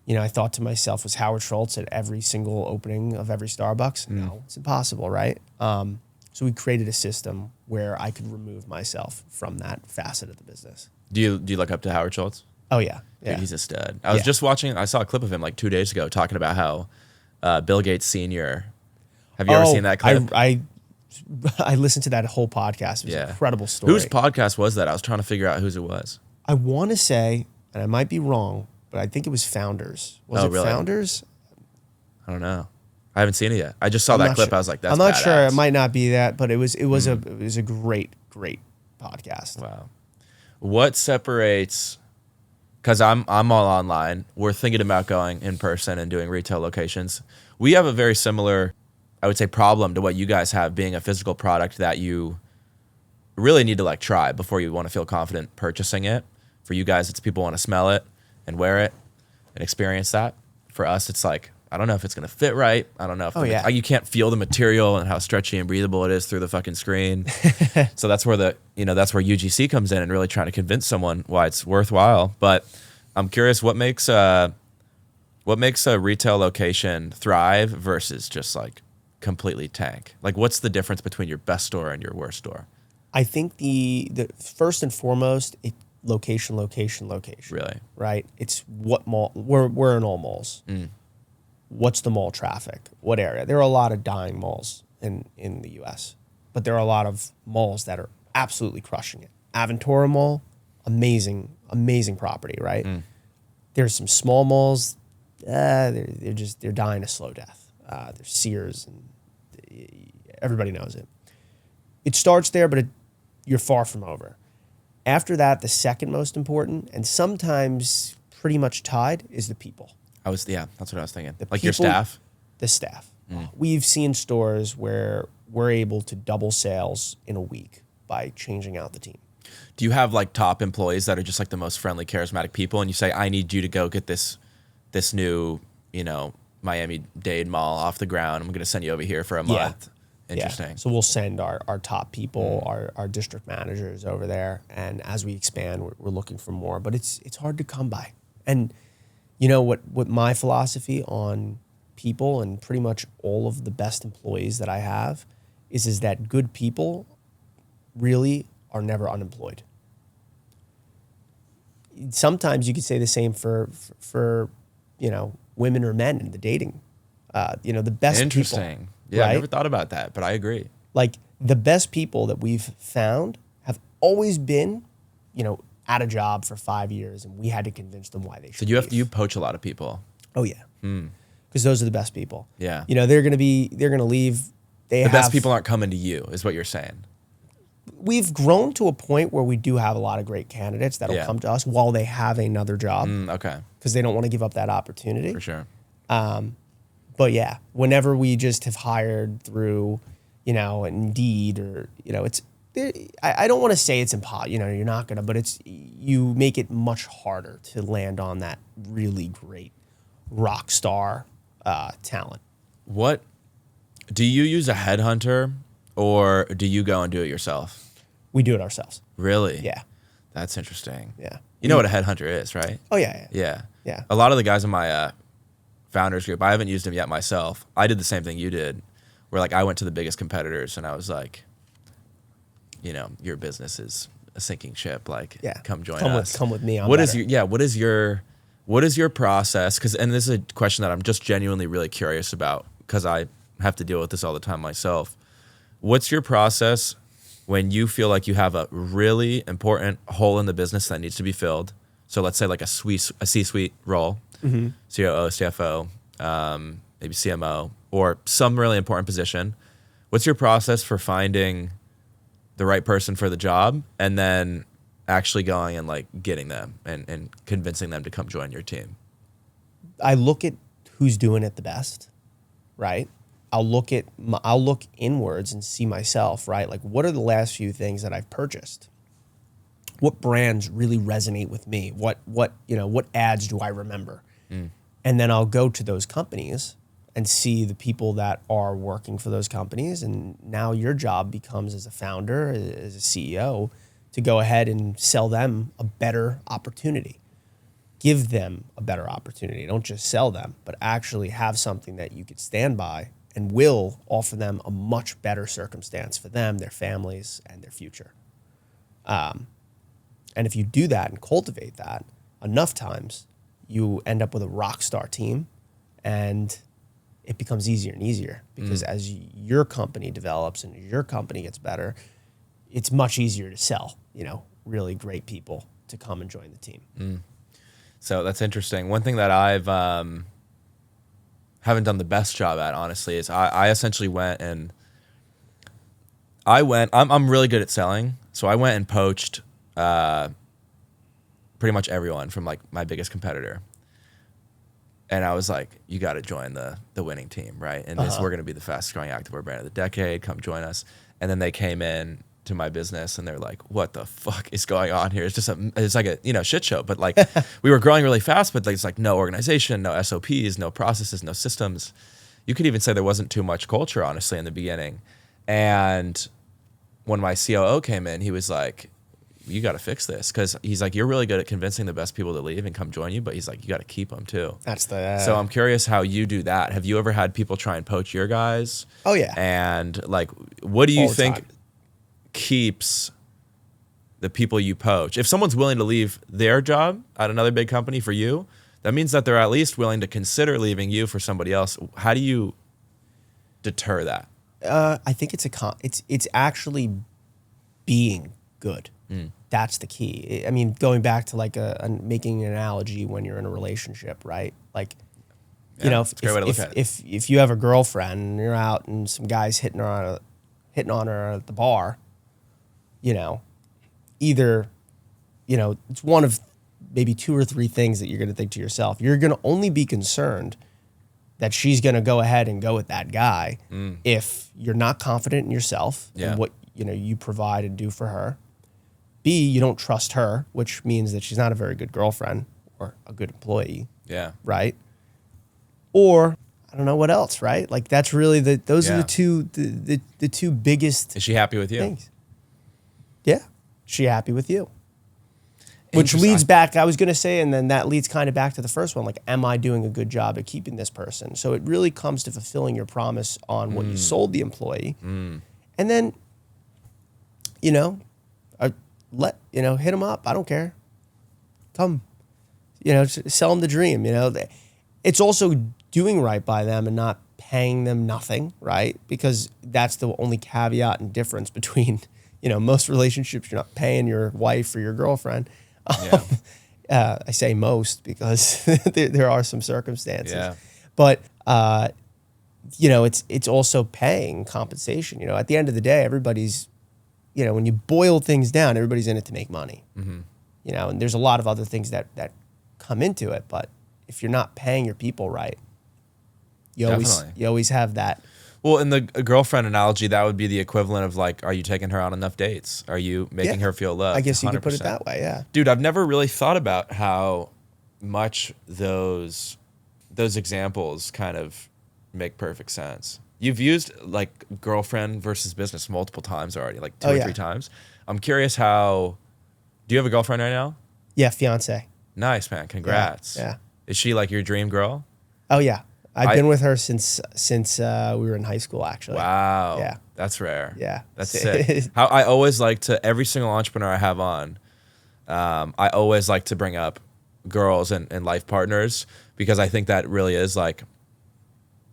You know, I thought to myself, was Howard Schultz at every single opening of every Starbucks? No, it's impossible, right? So we created a system where I could remove myself from that facet of the business. Do you look up to Howard Schultz? Oh yeah, yeah. Dude, he's a stud. I was just watching. I saw a clip of him like 2 days ago talking about how Bill Gates Sr. Have you ever seen that clip? I listened to that whole podcast. It was an incredible story. Whose podcast was that? I was trying to figure out whose it was. I want to say, and I might be wrong, but I think it was Founders. Was it really? Founders? I don't know. I haven't seen it yet. I just saw that clip. Sure. I was like, that's I'm not badass. sure. It might not be that, but it was a great podcast. Wow. What separates? Because I'm all online. We're thinking about going in person and doing retail locations. We have a very similar, I would say, problem to what you guys have, being a physical product that you really need to like try before you want to feel confident purchasing it. For you guys, it's people want to smell it and wear it and experience that. For us, it's like, I don't know if it's going to fit right. I don't know if you can't feel the material and how stretchy and breathable it is through the fucking screen. So that's where that's where UGC comes in and really trying to convince someone why it's worthwhile. But I'm curious, what makes a retail location thrive versus just like completely tank? Like, what's the difference between your best store and your worst store? I think the first and foremost, location. Really? Right? It's what mall. We're in all malls. What's the mall traffic? What area? There are a lot of dying malls in the U.S., but there are a lot of malls that are absolutely crushing it. Aventura Mall, amazing property, right? There's some small malls, they're dying a slow death. There's Sears, and everybody knows it. It starts there, but you're far from over. After that, the second most important, and sometimes pretty much tied, is the people. That's what I was thinking. Like your staff? The staff. We've seen stores where we're able to double sales in a week by changing out the team. Do you have like top employees that are just like the most friendly, charismatic people, and you say, I need you to go get this new, Miami-Dade mall off the ground. I'm going to send you over here for a month. Interesting. Yeah. So we'll send our top people, our district managers over there, and as we expand, we're looking for more. But it's hard to come by. And you know what my philosophy on people and pretty much all of the best employees that I have is that good people really are never unemployed. Sometimes you could say the same for women or men in the dating. The best Interesting. people. Yeah, right? I never thought about that, but I agree. Like the best people that we've found have always been, at a job for 5 years, and we had to convince them why they should. So you poach a lot of people. Oh yeah, because those are the best people. Yeah, they're gonna leave. The best people aren't coming to you, is what you're saying. We've grown to a point where we do have a lot of great candidates that'll come to us while they have another job. Okay, because they don't want to give up that opportunity. For sure. But yeah, whenever we just have hired through, Indeed or it's. I don't want to say it's impossible. You're not gonna, but you make it much harder to land on that really great rock star talent. What do you use a headhunter, or do you go and do it yourself? We do it ourselves. Really? Yeah. That's interesting. Yeah. You know what a headhunter is, right? Oh yeah. Yeah. A lot of the guys in my founders group, I haven't used them yet myself. I did the same thing you did, where like I went to the biggest competitors and I was like, your business is a sinking ship. Like, come join us. Come with me. What is your process? And this is a question that I'm just genuinely really curious about because I have to deal with this all the time myself. What's your process when you feel like you have a really important hole in the business that needs to be filled? So let's say like a C-suite role, COO, CFO, maybe CMO, or some really important position. What's your process for finding the right person for the job, and then actually going and like getting them and convincing them to come join your team? I look at who's doing it the best, right? I'll look inwards and see myself, right? Like, what are the last few things that I've purchased? What brands really resonate with me? What ads do I remember? And then I'll go to those companies and see the people that are working for those companies. And now your job becomes, as a founder, as a CEO, to go ahead and sell them a better opportunity. Give them a better opportunity. Don't just sell them, but actually have something that you could stand by and will offer them a much better circumstance for them, their families, and their future. And if you do that and cultivate that enough times, you end up with a rock star team, and it becomes easier and easier because as your company develops and your company gets better, it's much easier to sell, really great people to come and join the team. So that's interesting. One thing that I've haven't done the best job at, honestly, is I essentially went and I'm really good at selling. So I went and poached pretty much everyone from like my biggest competitor. And I was like, you got to join the winning team, right? And we're going to be the fastest growing activewear brand of the decade. Come join us. And then they came in to my business and they're like, what the fuck is going on here? It's just it's like a shit show. But like we were growing really fast, but it's like no organization, no SOPs, no processes, no systems. You could even say there wasn't too much culture, honestly, in the beginning. And when my COO came in, he was like, you got to fix this, because he's like, you're really good at convincing the best people to leave and come join you, but he's like, you got to keep them too. So I'm curious how you do that. Have you ever had people try and poach your guys? Oh yeah. And like, what do you think keeps the people you poach? If someone's willing to leave their job at another big company for you, that means that they're at least willing to consider leaving you for somebody else. How do you deter that? I think it's actually being good. That's the key. I mean, going back to like making an analogy when you're in a relationship, right? Like, if you have a girlfriend and you're out and some guy's hitting on her at the bar, either, it's one of maybe 2 or 3 things that you're going to think to yourself. You're going to only be concerned that she's going to go ahead and go with that guy if you're not confident in yourself and what you provide and do for her. B, you don't trust her, which means that she's not a very good girlfriend or a good employee. Yeah. Right? Or I don't know what else, right? Like that's really those are the two biggest. Is she happy with you? Things. Yeah. She happy with you. Which leads back, I was going to say, and then that leads kind of back to the first one. Like, am I doing a good job at keeping this person? So it really comes to fulfilling your promise on what you sold the employee. And then, hit them up. I don't care. Come, sell them the dream. It's also doing right by them and not paying them nothing, right? Because that's the only caveat and difference between, most relationships, you're not paying your wife or your girlfriend. I say most because there are some circumstances. Yeah. But, it's also paying compensation. At the end of the day, everybody's, when you boil things down, everybody's in it to make money. And there's a lot of other things that come into it. But if you're not paying your people right, you always have that. Well, in the girlfriend analogy, that would be the equivalent of like, are you taking her on enough dates? Are you making her feel loved? I guess you 100%. could put it that way, yeah. Dude, I've never really thought about how much those examples kind of make perfect sense. You've used like girlfriend versus business multiple times already, like 2 or 3 times. I'm curious do you have a girlfriend right now? Yeah, fiance. Nice, man. Congrats. Yeah. Is she like your dream girl? Oh yeah. I've been with her since we were in high school, actually. Wow. Yeah. That's rare. Yeah. That's sick. How I always like to, every single entrepreneur I have on, I always like to bring up girls and life partners, because I think that really is like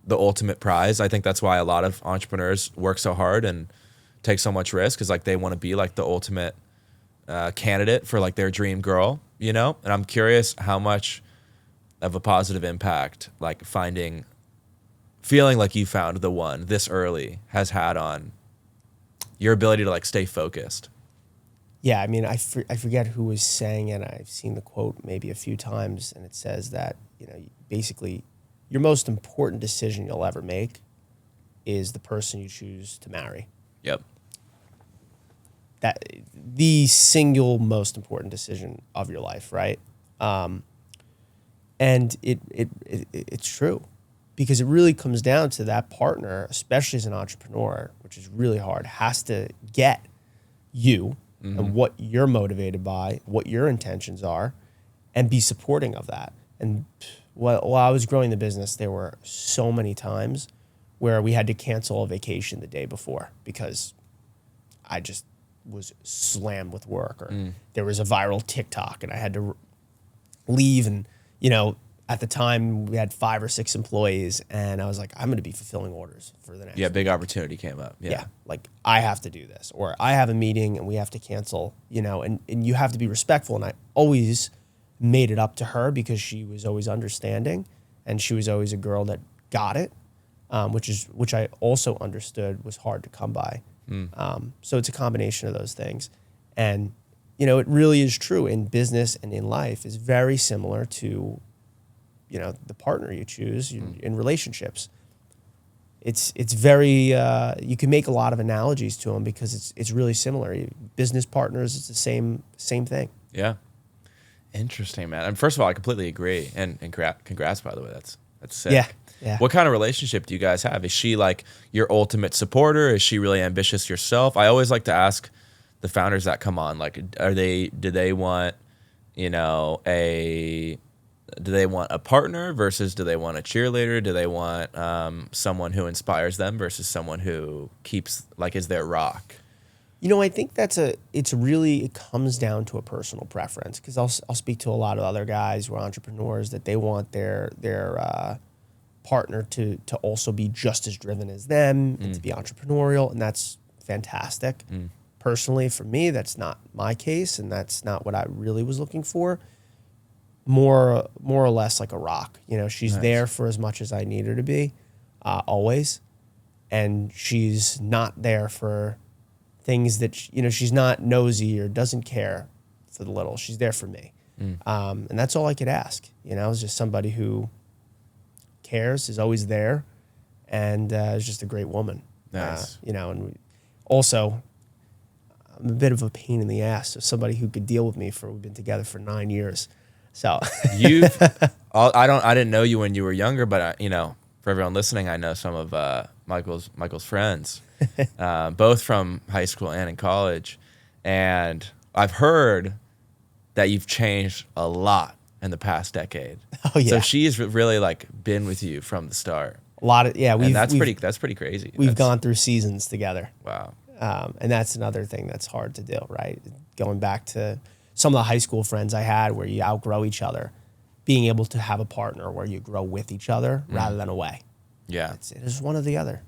the ultimate prize. I think that's why a lot of entrepreneurs work so hard and take so much risk, is like they want to be like the ultimate candidate for like their dream girl, And I'm curious how much of a positive impact like feeling like you found the one this early has had on your ability to like stay focused. Yeah, I mean, I forget who was saying it. I've seen the quote maybe a few times, and it says that, you know, basically your most important decision you'll ever make is the person you choose to marry. Yep. That the single most important decision of your life, right? And it's true, because it really comes down to that partner, especially as an entrepreneur, which is really hard, has to get you and what you're motivated by, what your intentions are, and be supporting of that. And while I was growing the business, there were so many times where we had to cancel a vacation the day before because I just was slammed with work, or there was a viral TikTok and I had to leave. And, you know, at the time we had 5 or 6 employees, and I was like, I'm going to be fulfilling orders for the next Yeah, big opportunity came up. Yeah, like I have to do this, or I have a meeting and we have to cancel, you know, and you have to be respectful. And I always made it up to her because she was always understanding, and she was always a girl that got it, which I also understood was hard to come by. So it's a combination of those things. And, you know, it really is true in business and in life is very similar to, you know, the partner you choose in relationships. It's very, you can make a lot of analogies to them because it's really similar. Business partners, it's the same thing. Yeah. Interesting, man. And first of all, I completely agree. And congrats, by the way. That's sick. Yeah. Yeah. What kind of relationship do you guys have? Is she like your ultimate supporter? Is she really ambitious yourself? I always like to ask the founders that come on, like, do they want, you know, do they want a partner versus do they want a cheerleader? Do they want someone who inspires them versus someone who keeps, like, is their rock? You know, I think it comes down to a personal preference, because I'll speak to a lot of other guys who are entrepreneurs that they want their partner to also be just as driven as them and to be entrepreneurial, and that's fantastic. Personally, for me, that's not my case, and that's not what I really was looking for. More or less like a rock. You know, she's there for as much as I need her to be, always, and she's not there for things that, you know, she's not nosy or doesn't care for the little. She's there for me, and that's all I could ask. You know, it's just somebody who cares, is always there, and is just a great woman. Nice. You know, and also, I'm a bit of a pain in the ass. So somebody who could deal with me we've been together for 9 years. So I didn't know you when you were younger, but you know, for everyone listening, I know some of Michael's friends, both from high school and in college, and I've heard that you've changed a lot in the past decade. Oh yeah. So she's really like been with you from the start. A lot of that's pretty crazy. We've gone through seasons together. Wow. And that's another thing that's hard to do, right? Going back to some of the high school friends I had where you outgrow each other, being able to have a partner where you grow with each other rather than away. Yeah. It is one or the other.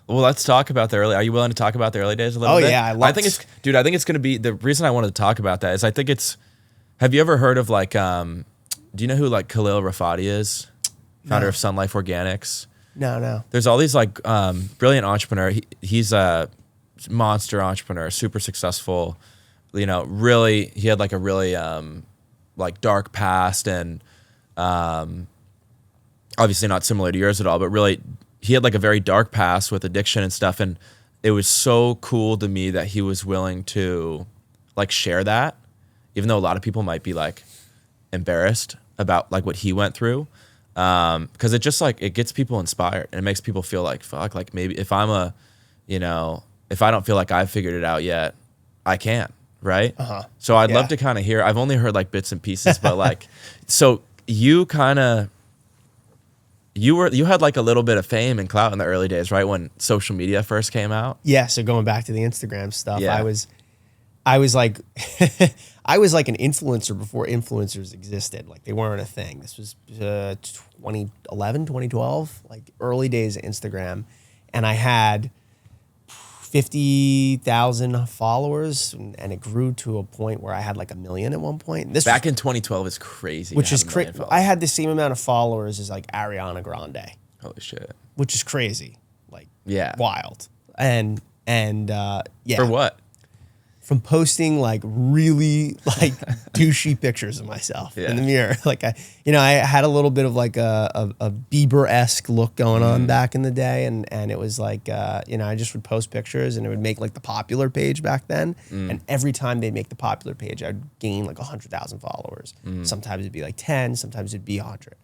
Well, let's talk about are you willing to talk about the early days a little bit? Oh, yeah. I think it's going to be, the reason I wanted to talk about that is have you ever heard of like, do you know who like Khalil Rafati is? Founder of Sun Life Organics. No. There's all these like brilliant entrepreneur. He's a monster entrepreneur, super successful. You know, really, he had like a really like dark past, and obviously not similar to yours at all, but really he had like a very dark past with addiction and stuff. And it was so cool to me that he was willing to like share that, even though a lot of people might be like embarrassed about like what he went through. Because it just like, it gets people inspired and it makes people feel like, fuck, like maybe if I don't feel like I've figured it out yet, I can, right? So I'd love to kind of hear, I've only heard like bits and pieces, but like, so you had like a little bit of fame and clout in the early days, right? When social media first came out. Yeah. So going back to the Instagram stuff, Yeah. I was like, I was like an influencer before influencers existed. Like they weren't a thing. This was 2011, 2012, like early days of Instagram. And I had 50,000 followers, and it grew to a point where I had like 1 million at one point. This Back in 2012 is crazy. which is crazy. I had the same amount of followers as like Ariana Grande. Holy shit. Which is crazy. Like Yeah. wild. And And yeah. For what? From posting like really like douchey pictures of myself in the mirror. Like I had a little bit of like a Bieber-esque look going on back in the day. And it was like, I just would post pictures and it would make like the popular page back then. And every time they'd make the popular page, I'd gain like 100,000 followers. Sometimes it'd be like 10, sometimes it'd be 100.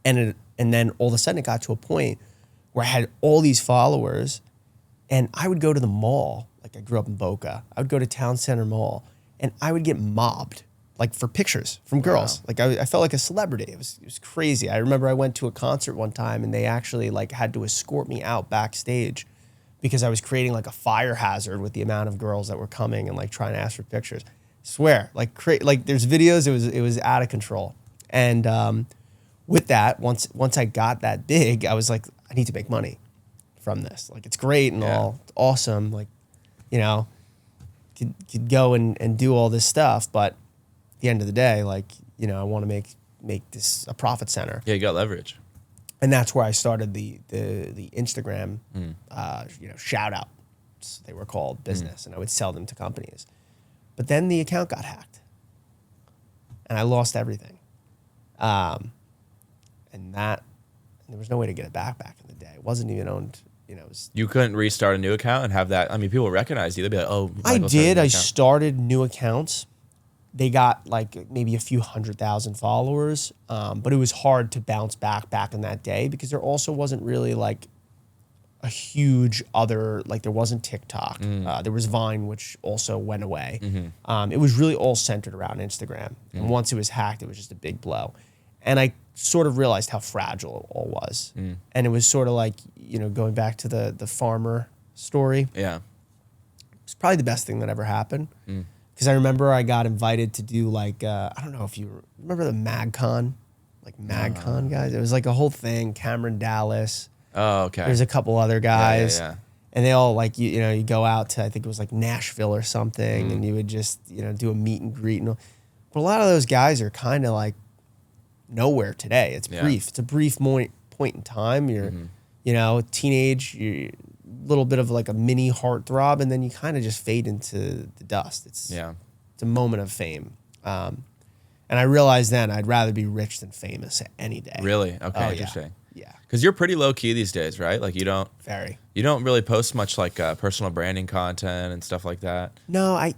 And then all of a sudden it got to a point where I had all these followers and I would go to the mall. Like I grew up in Boca. I would go to Town Center Mall and I would get mobbed like for pictures from girls. Like I felt like a celebrity. It was crazy. I remember I went to a concert one time and they actually like had to escort me out backstage because I was creating like a fire hazard with the amount of girls that were coming and like trying to ask for pictures. I swear, like there's videos. It was out of control. And with that, once I got that big, I was like, I need to make money from this. Like it's great and all awesome. Like, could go and do all this stuff, but at the end of the day, like, I want to make this a profit center. Yeah, you got leverage. And that's where I started the Instagram, shout outs, they were called, business, and I would sell them to companies. But then the account got hacked and I lost everything. And there was no way to get it back in the day. It wasn't even owned. You couldn't restart a new account and have that. I mean, people recognize you. They'd be like, "Oh, I did. I started new accounts. They got like maybe a few 100,000 followers, but it was hard to bounce back in that day because there also wasn't really like a huge other, like there wasn't TikTok. There was Vine, which also went away. It was really all centered around Instagram. And once it was hacked, it was just a big blow. And I sort of realized how fragile it all was. And it was sort of like, going back to the farmer story. Yeah. It's probably the best thing that ever happened. Because I remember I got invited to do like, I don't know if you remember the MagCon? Like MagCon guys? It was like a whole thing, Cameron Dallas. Oh, okay. There's a couple other guys. Yeah. And they all like, you go out to, I think it was like Nashville or something, and you would just, do a meet and greet. But a lot of those guys are kind of like nowhere today. It's brief. It's a brief point in time. You're, teenage, you're a little bit of like a mini heartthrob, and then you kind of just fade into the dust. It's a moment of fame. And I realized then I'd rather be rich than famous any day. Really? Okay, interesting. Yeah. Because you're pretty low key these days, right? Like you don't really post much like personal branding content and stuff like that. No, I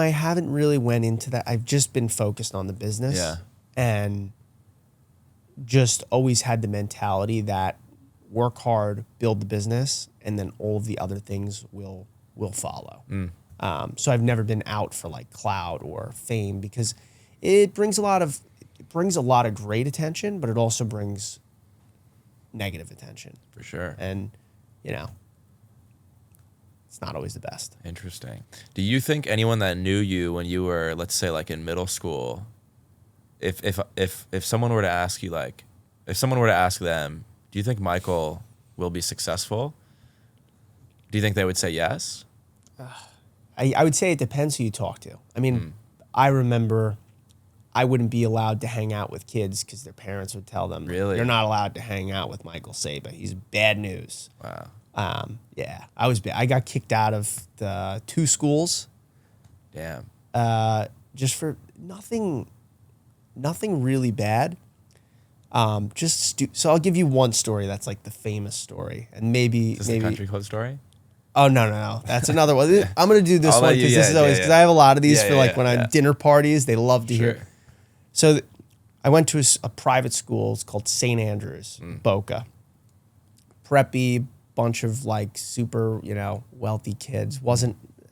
haven't really went into that. I've just been focused on the business. Yeah. And just always had the mentality that work hard, build the business, and then all of the other things will follow. So I've never been out for like clout or fame because it brings a lot of great attention, but it also brings negative attention. For sure. And, it's not always the best. Interesting. Do you think anyone that knew you when you were, let's say, like in middle school, if someone were to ask you, like, if someone were to ask them, do you think Michael will be successful? Do you think they would say yes? I would say it depends who you talk to. I mean, I remember I wouldn't be allowed to hang out with kids because their parents would tell them, really? You're not allowed to hang out with Michael Saba. He's bad news. Wow. Yeah, I got kicked out of the 2 schools. Damn. Just for nothing really bad. So I'll give you one story that's like the famous story, and maybe Is this the Country Club story? Oh no, that's another one. I'm gonna do this one because this is always because I have a lot of these for like when I'm dinner parties. They love to hear. So I went to a private school. It's called St. Andrews, Boca. Preppy, bunch of like super wealthy kids.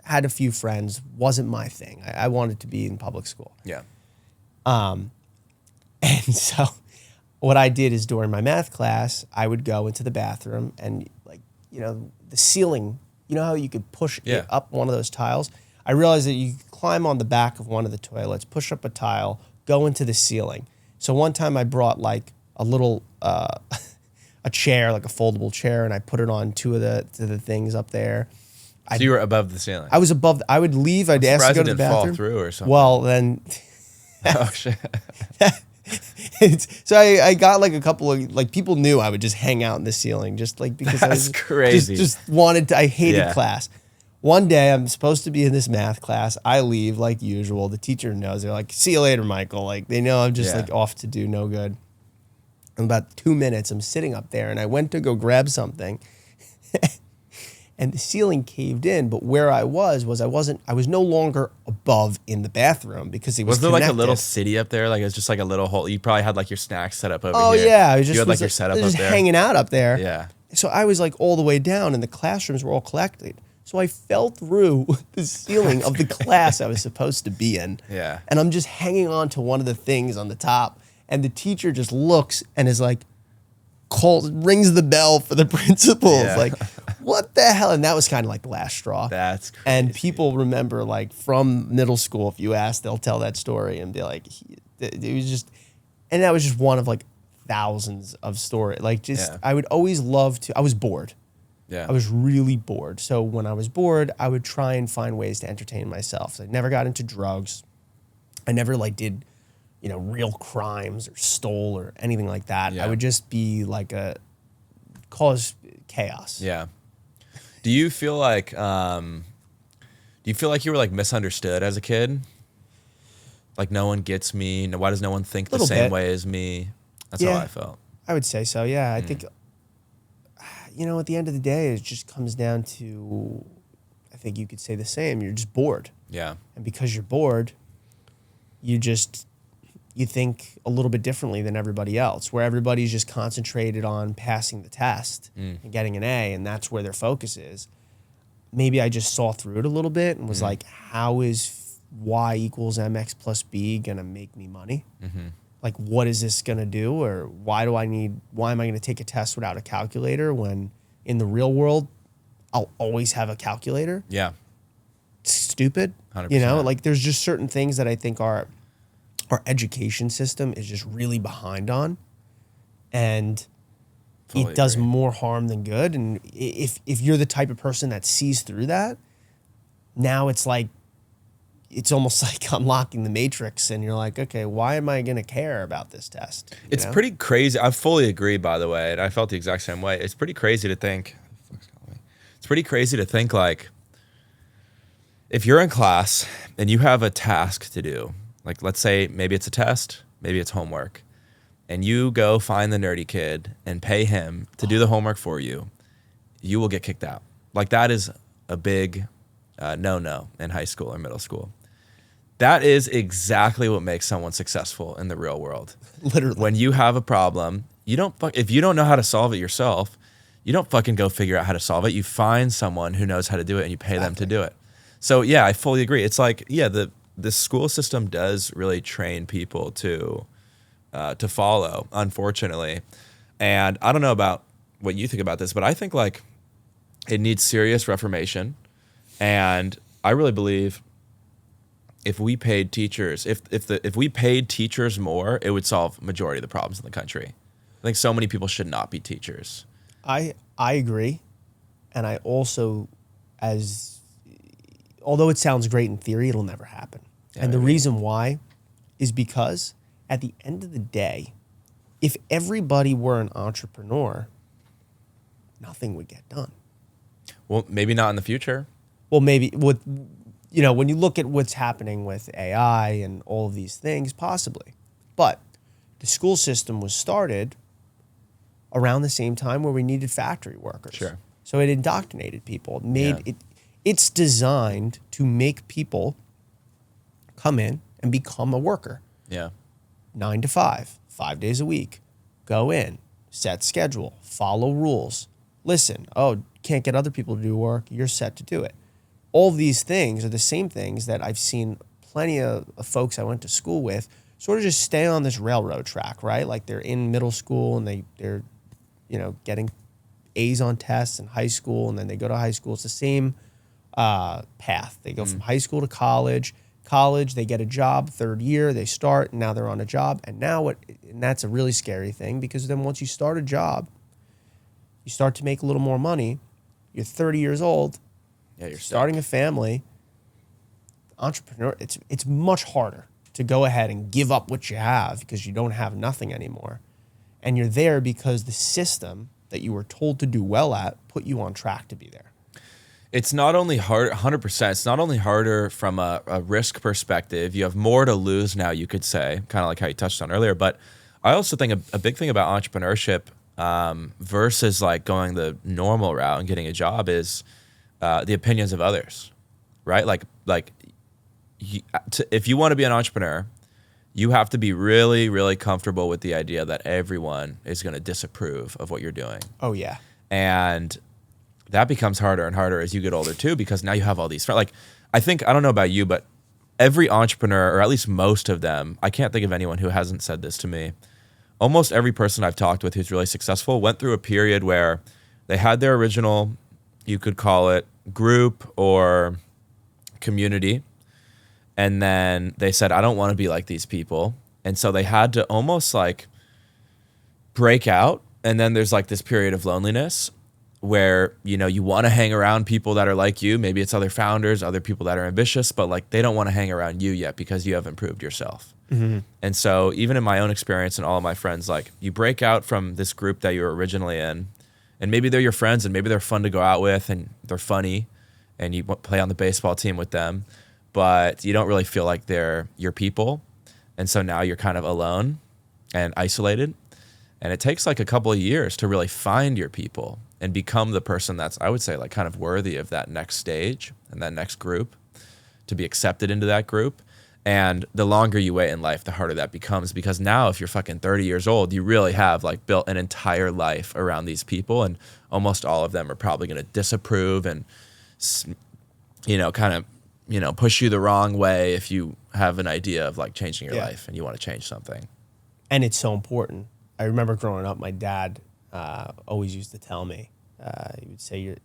Had a few friends. Wasn't my thing. I wanted to be in public school. Yeah. And so what I did is during my math class, I would go into the bathroom and like, the ceiling, how you could push it up one of those tiles. I realized that you could climb on the back of one of the toilets, push up a tile, go into the ceiling. So one time I brought like a little, a chair, like a foldable chair, and I put it on 2 of the things up there. So you were above the ceiling? I was above, I would leave, I'd ask to go to the bathroom. Fall through or something. Well, then. Oh, shit. So I got like a couple of like people knew I would just hang out in the ceiling just like because I That's was crazy. just wanted to. I hated Yeah. class. One day I'm supposed to be in this math class. I leave like usual. The teacher knows. They're like, "See you later, Michael." Like they know I'm just Yeah. like off to do no good. In about 2 minutes, I'm sitting up there and I went to go grab something. And the ceiling caved in, but where I was I was no longer above in the bathroom because it was Was there like a little connected. city up there? Like it was just like a little hole. You probably had like your snacks set up over Oh here. yeah, I was You just had like was, your setup I was up just there. hanging out up there. Yeah. So I was like all the way down, and the classrooms were all collected. So I fell through the ceiling of the class I was supposed to be in. Yeah. And I'm just hanging on to one of the things on the top, and the teacher just looks and is like, rings the bell for the principal. Yeah. It's like, what the hell? And that was kind of like the last straw. That's crazy. And people remember, like from middle school, if you ask, they'll tell that story and be like, it was just, and that was just one of like thousands of stories. Like just, Yeah. I would always love to, I was bored. Yeah. I was really bored. So when I was bored, I would try and find ways to entertain myself. So I never got into drugs. I never like did, real crimes or stole or anything like that. Yeah. I would just be like cause chaos. Yeah. Do you feel like you were like misunderstood as a kid? Like no one gets me. Why does no one think the Little same bit. way as me? That's Yeah. how I felt. I would say so. Yeah. I think, at the end of the day, it just comes down to, I think you could say the same. You're just bored. Yeah. And because you're bored, you think a little bit differently than everybody else, where everybody's just concentrated on passing the test and getting an A, and that's where their focus is. Maybe I just saw through it a little bit and was like, how is y equals mx plus b going to make me money? Like, what is this going to do? Or why am I going to take a test without a calculator when in the real world, I'll always have a calculator? Yeah. It's stupid. 100%. Like there's just certain things that I think our education system is just really behind on. And Totally it does agree. more harm than good. And if you're the type of person that sees through that, now it's almost like unlocking the matrix and you're like, okay, why am I going to care about this test? It's pretty crazy. I fully agree, by the way, and I felt the exact same way. It's pretty crazy to think. Like, if you're in class and you have a task to do, like let's say maybe it's a test, maybe it's homework, and you go find the nerdy kid and pay him to do the homework for you, you will get kicked out. Like that is a big no-no in high school or middle school. That is exactly what makes someone successful in the real world. Literally. When you have a problem, if you don't know how to solve it yourself, you don't fucking go figure out how to solve it. You find someone who knows how to do it and you pay them to do it. So yeah, I fully agree. It's like, yeah, the school system does really train people to follow, unfortunately. And I don't know about what you think about this, but I think like it needs serious reformation. And I really believe if we paid teachers, if we paid teachers more, it would solve majority of the problems in the country. I think so many people should not be teachers. I agree. And I also, although it sounds great in theory, it'll never happen. Yeah, and the maybe. reason why is because at the end of the day, if everybody were an entrepreneur, nothing would get done. Well, maybe not in the future. Well, maybe when you look at what's happening with AI and all of these things, possibly. But the school system was started around the same time where we needed factory workers. Sure. So it indoctrinated people. It's designed to make people come in and become a worker. Yeah. 9 to 5, 5 days a week. Go in, set schedule, follow rules. Listen, can't get other people to do work, you're set to do it. All of these things are the same things that I've seen plenty of folks I went to school with sort of just stay on this railroad track, right? Like they're in middle school and they're getting A's on tests in high school, and then they go to high school. It's the same path. They go from high school to college. College, they get a job, third year, they start, and now they're on a job. And that's a really scary thing, because then once you start a job, you start to make a little more money. You're 30 years old. Yeah, you're Starting a family. Entrepreneur, it's much harder to go ahead and give up what you have because you don't have nothing anymore. And you're there because the system that you were told to do well at put you on track to be there. It's not only hard, 100%. It's not only harder from a risk perspective. You have more to lose now, you could say, kind of like how you touched on earlier. But I also think a big thing about entrepreneurship versus like going the normal route and getting a job is the opinions of others, right? If you want to be an entrepreneur, you have to be really, really comfortable with the idea that everyone is going to disapprove of what you're doing. Oh, yeah. And that becomes harder and harder as you get older too, because now you have all these friends. Like, I don't know about you, but every entrepreneur, or at least most of them, I can't think of anyone who hasn't said this to me. Almost every person I've talked with who's really successful went through a period where they had their original, you could call it group or community. And then they said, I don't want to be like these people. And so they had to almost like break out. And then there's like this period of loneliness where, you know, you want to hang around people that are like you. Maybe it's other founders, other people that are ambitious, but like they don't want to hang around you yet because you haven't proved yourself. Mm-hmm. And so even in my own experience and all of my friends, like you break out from this group that you were originally in, and maybe they're your friends and maybe they're fun to go out with and they're funny and you play on the baseball team with them, but you don't really feel like they're your people. And so now you're kind of alone and isolated. And it takes like a couple of years to really find your people and become the person that's, I would say, like kind of worthy of that next stage and that next group, to be accepted into that group. And the longer you wait in life, the harder that becomes, because now if you're fucking 30 years old, you really have like built an entire life around these people, and almost all of them are probably going to disapprove and, you know, kind of, you know, push you the wrong way if you have an idea of like changing your life and you want to change something. And it's so important. I remember growing up, my dad always used to tell me, he would say,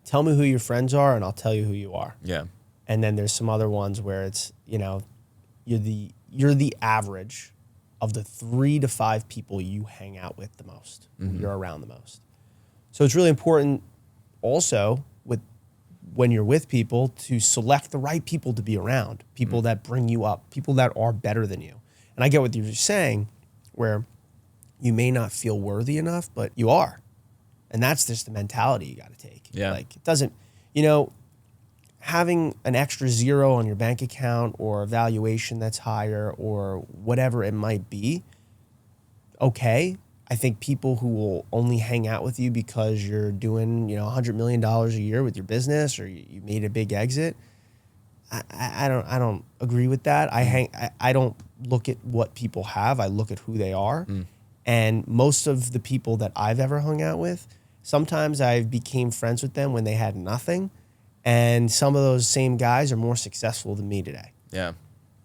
tell me who your friends are and I'll tell you who you are. Yeah. And then there's some other ones where it's, you know, you're the average of the 3 to 5 people you hang out with the most, you're around the most. So it's really important also when you're with people to select the right people to be around, people that bring you up, people that are better than you. And I get what you're saying, where you may not feel worthy enough, but you are. And that's just the mentality you got to take. Yeah. Like it doesn't, you know, having an extra zero on your bank account or a valuation that's higher or whatever it might be, okay. I think people who will only hang out with you because you're doing, you know, $100 million a year with your business or you made a big exit, I don't agree with that. I don't look at what people have. I look at who they are. And most of the people that I've ever hung out with, sometimes I became friends with them when they had nothing. And some of those same guys are more successful than me today. Yeah.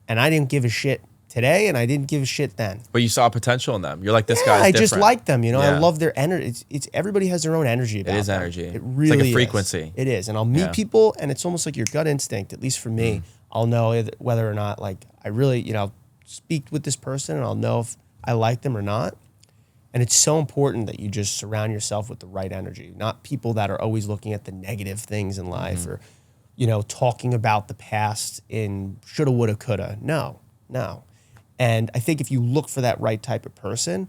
And I didn't give a shit today, and I didn't give a shit then. But you saw potential in them. You're like, this guy's different. I just like them, you know. Yeah. I love their energy. It's everybody has their own energy about them. It is energy. It really it's like a frequency. It is. And I'll meet people, and it's almost like your gut instinct, at least for me. I'll know whether or not, like, I really, you know, speak with this person, and I'll know if I like them or not. And it's so important that you just surround yourself with the right energy, not people that are always looking at the negative things in life or, you know, talking about the past in shoulda, woulda, coulda. No. And I think if you look for that right type of person,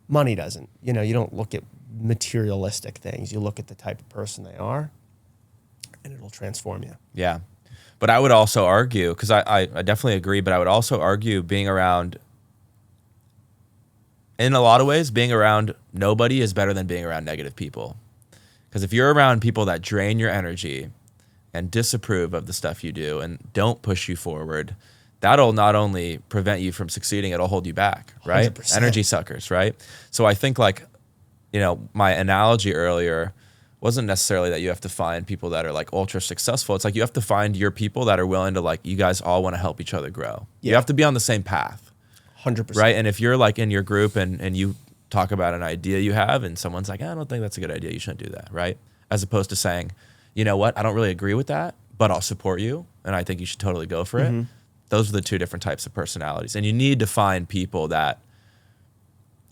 money doesn't. You know, you don't look at materialistic things. You look at the type of person they are, and it'll transform you. Yeah. But I would also argue, because I definitely agree, but I would also argue being around, in a lot of ways, being around nobody is better than being around negative people. Because if you're around people that drain your energy and disapprove of the stuff you do and don't push you forward, that'll not only prevent you from succeeding, it'll hold you back, right? 100%. Energy suckers, right? So I think, like, you know, my analogy earlier wasn't necessarily that you have to find people that are like ultra successful. It's like you have to find your people that are willing to, like, you guys all want to help each other grow. Yeah. You have to be on the same path. 100%. Right? And if you're like in your group and you talk about an idea you have and someone's like, I don't think that's a good idea, you shouldn't do that, right? As opposed to saying, you know what, I don't really agree with that, but I'll support you and I think you should totally go for it. Those are the two different types of personalities. And you need to find people that,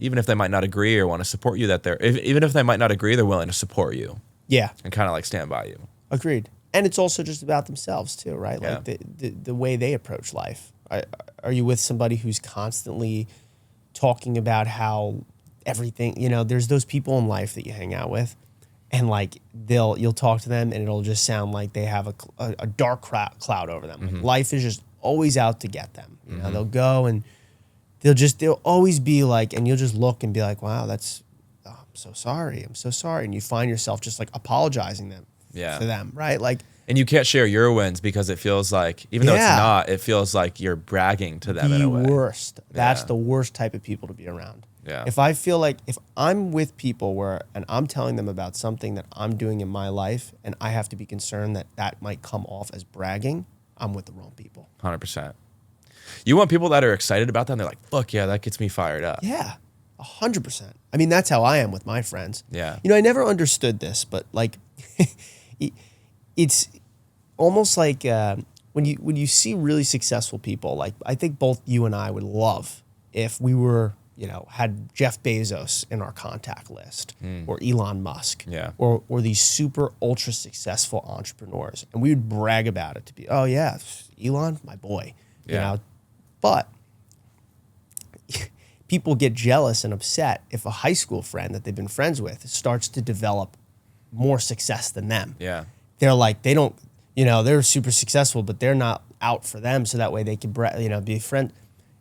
even if they might not agree or want to support you, that even if they might not agree, they're willing to support you. Yeah. And kind of like stand by you. Agreed. And it's also just about themselves too, right? Yeah. Like the way they approach life. are you with somebody who's constantly talking about how everything, there's those people in life that you hang out with, and like you'll talk to them and it'll just sound like they have a dark cloud over them. Like life is just always out to get them. They'll go and they'll always be like, and you'll just look and be like, wow, I'm so sorry. I'm so sorry. And you find yourself just like apologizing to them, right? Like, and you can't share your wins because it feels like, even though it's not, it feels like you're bragging to them in a way. The worst. That's the worst type of people to be around. Yeah. If I feel like if I'm with people and I'm telling them about something that I'm doing in my life and I have to be concerned that might come off as bragging, I'm with the wrong people. 100%. You want people that are excited about that and they're like, fuck yeah, that gets me fired up. Yeah, 100%. I mean, that's how I am with my friends. Yeah. I never understood this, but like it's almost like when you see really successful people, like I think both you and I would love if we were, had Jeff Bezos in our contact list or Elon Musk or these super ultra successful entrepreneurs. And we would brag about it to be, oh yeah, Elon, my boy, but people get jealous and upset if a high school friend that they've been friends with starts to develop more success than them. Yeah. They're like, they don't, they're super successful, but they're not out for them. So that way they can, be a friend.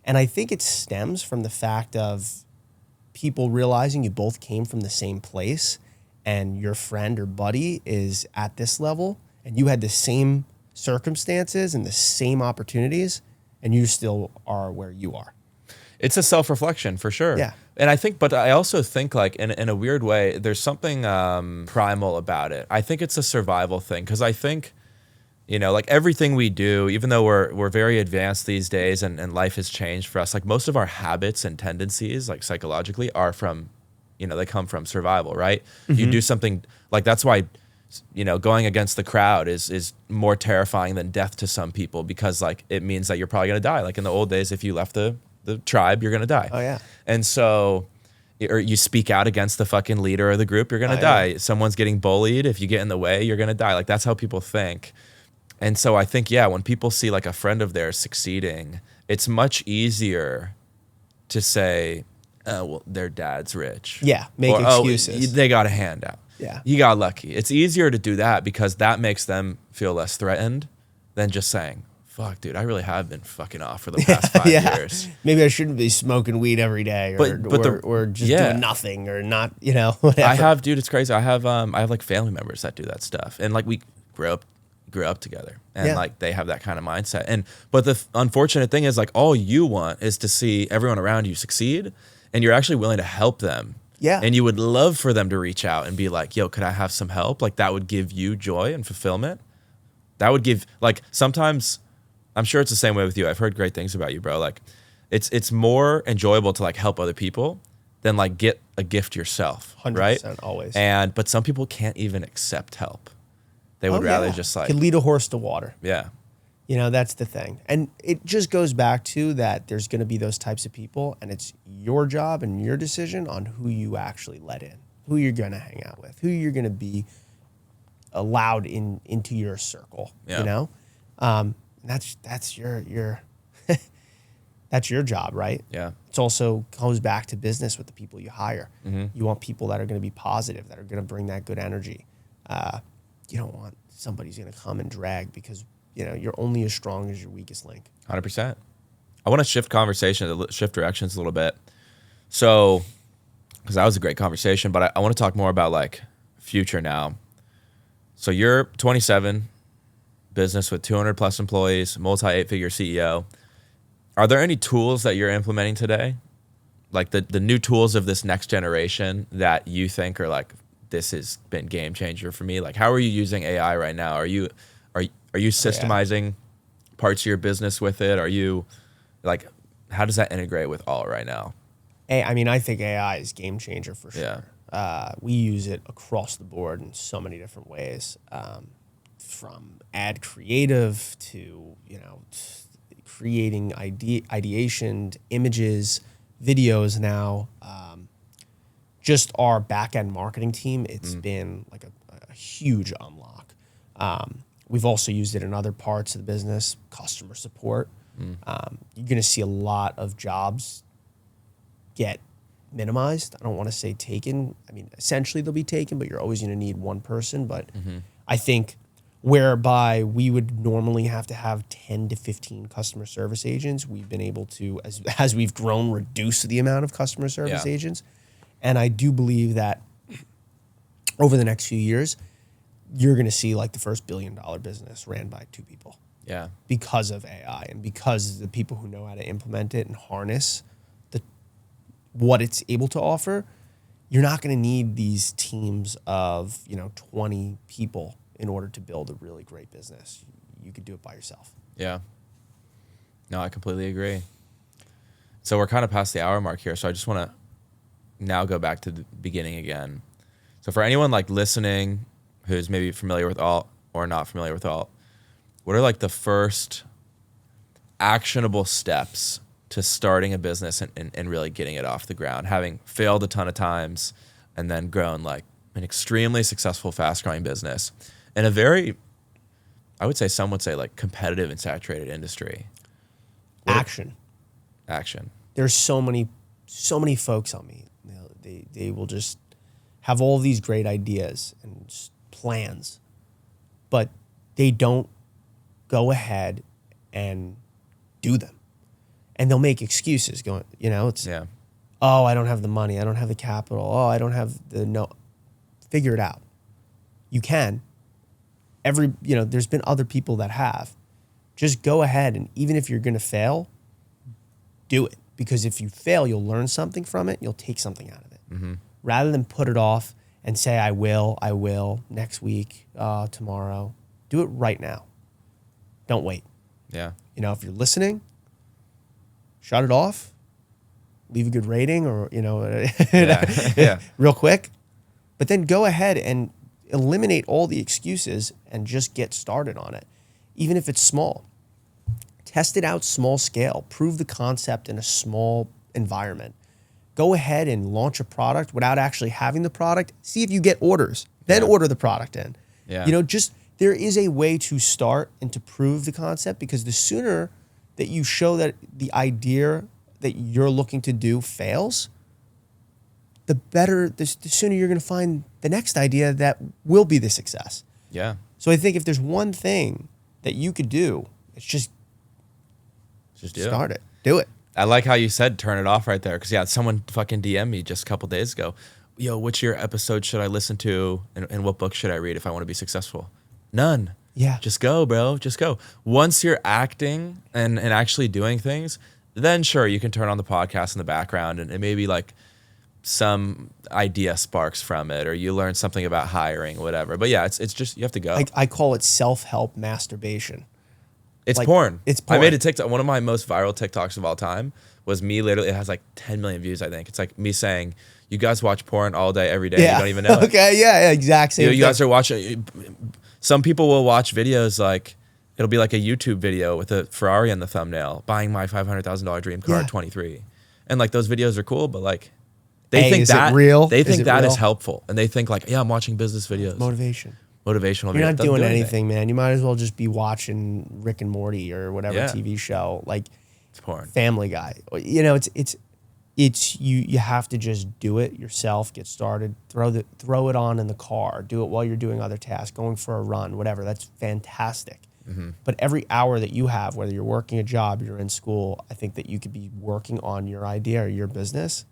And I think it stems from the fact of people realizing you both came from the same place and your friend or buddy is at this level and you had the same circumstances and the same opportunities and you still are where you are. It's a self-reflection for sure. Yeah. And but I also think like in a weird way, there's something primal about it. I think it's a survival thing because I think, like everything we do, even though we're very advanced these days and life has changed for us, like most of our habits and tendencies, like psychologically, are from, they come from survival, right? You do something like that's why, going against the crowd is more terrifying than death to some people because like it means that you're probably gonna die. Like in the old days, if you left the tribe, you're gonna die. Oh yeah. And so, or you speak out against the fucking leader of the group, you're gonna die. Yeah. Someone's getting bullied. If you get in the way, you're gonna die. Like that's how people think. And so I think, when people see like a friend of theirs succeeding, it's much easier to say, oh, well, their dad's rich. Yeah, make excuses. Oh, they got a handout. Yeah. You got lucky. It's easier to do that because that makes them feel less threatened than just saying, fuck, dude, I really have been fucking off for the past 5 years. Maybe I shouldn't be smoking weed every day or just doing nothing or not, whatever. I have, dude, it's crazy. I have like family members that do that stuff. And like we grew up together and like they have that kind of mindset. But the unfortunate thing is like all you want is to see everyone around you succeed and you're actually willing to help them. Yeah. And you would love for them to reach out and be like, yo, could I have some help? Like that would give you joy and fulfillment. That would give like sometimes I'm sure it's the same way with you. I've heard great things about you, bro. Like it's more enjoyable to like help other people than like get a gift yourself. 100% right? Always. But some people can't even accept help. They would rather just like... Could lead a horse to water. Yeah. That's the thing. And it just goes back to that there's going to be those types of people and it's your job and your decision on who you actually let in, who you're going to hang out with, who you're going to be allowed into your circle, That's your that's your job, right? Yeah. It's also goes back to business with the people you hire. Mm-hmm. You want people that are going to be positive, that are going to bring that good energy. You don't want somebody who's going to come and drag because, you're only as strong as your weakest link. 100%. I want to shift directions a little bit. So, because that was a great conversation, but I want to talk more about like future now. So you're 27, business with 200 plus employees, multi-8-figure CEO. Are there any tools that you're implementing today? Like the new tools of this next generation that you think are like, this has been game changer for me? Like, how are you using AI right now? Are you systemizing parts of your business with it? Are you like, how does that integrate with all right now? I mean, I think AI is game changer for sure. Yeah. We use it across the board in so many different ways, from ad creative to, creating ideation, images, videos now. Just our back-end marketing team, it's been like a huge unlock. We've also used it in other parts of the business, customer support. You're going to see a lot of jobs get minimized. I don't want to say taken. I mean, essentially they'll be taken, but you're always going to need one person. But I think whereby we would normally have to have 10 to 15 customer service agents, we've been able to, as we've grown, reduce the amount of customer service agents. And I do believe that over the next few years, you're going to see like the first $1 billion business ran by 2 people. Yeah. Because of AI and because the people who know how to implement it and harness what it's able to offer. You're not going to need these teams of 20 people in order to build a really great business. You could do it by yourself. Yeah. No, I completely agree. So we're kind of past the hour mark here, so I just want to now go back to the beginning again. So for anyone like listening who's maybe familiar with Alt or not familiar with Alt, what are like the first actionable steps to starting a business and really getting it off the ground, having failed a ton of times and then grown like an extremely successful, fast-growing business in a very, I would say, some would say like competitive and saturated industry? Action. There's so many folks on me. They will just have all these great ideas and plans, but they don't go ahead and do them. And they'll make excuses going, oh, I don't have the money. I don't have the capital. Oh, I don't have figure it out. You can. There's been other people that have. Just go ahead, and even if you're going to fail, do it. Because if you fail, you'll learn something from it. You'll take something out of it. Mm-hmm. Rather than put it off and say, I will, next week, tomorrow. Do it right now. Don't wait. Yeah. If you're listening, shut it off, leave a good rating or, real quick. But then go ahead and eliminate all the excuses and just get started on it. Even if it's small. Test it out small scale. Prove the concept in a small environment. Go ahead and launch a product without actually having the product. See if you get orders. Then order the product in. Yeah. There is a way to start and to prove the concept, because the sooner that you show that the idea that you're looking to do fails, the better, the sooner you're going to find the next idea that will be the success. Yeah. So I think if there's one thing that you could do, it's just start it. Do it. I like how you said turn it off right there, because someone fucking DM'd me just a couple days ago. Yo, which your episode should I listen to, and what book should I read if I want to be successful? None. Yeah. Just go, bro. Just go. Once you're acting and actually doing things, then sure, you can turn on the podcast in the background and maybe like some idea sparks from it, or you learn something about hiring, whatever. But yeah, it's just, you have to go. I call it self-help masturbation. It's porn. It's porn. I made a TikTok. One of my most viral TikToks of all time was me literally, it has like 10 million views, I think. It's like me saying, you guys watch porn all day, every day. Yeah. You don't even know it. Okay, yeah, exact same You guys are watching. Some people will watch videos like, it'll be like a YouTube video with a Ferrari in the thumbnail, buying my $500,000 dream car at 23. And like those videos are cool, but like they think that real? They think that is helpful. And they think like, yeah, I'm watching business videos. Motivational Videos. You're not doing anything, man. You might as well just be watching Rick and Morty or whatever TV show. Like it's porn. Family Guy. It's you have to just do it yourself, get started, throw it on in the car, do it while you're doing other tasks, going for a run, whatever. That's fantastic. Mm-hmm. But every hour that you have, whether you're working a job, you're in school, I think that you could be working on your idea or your business.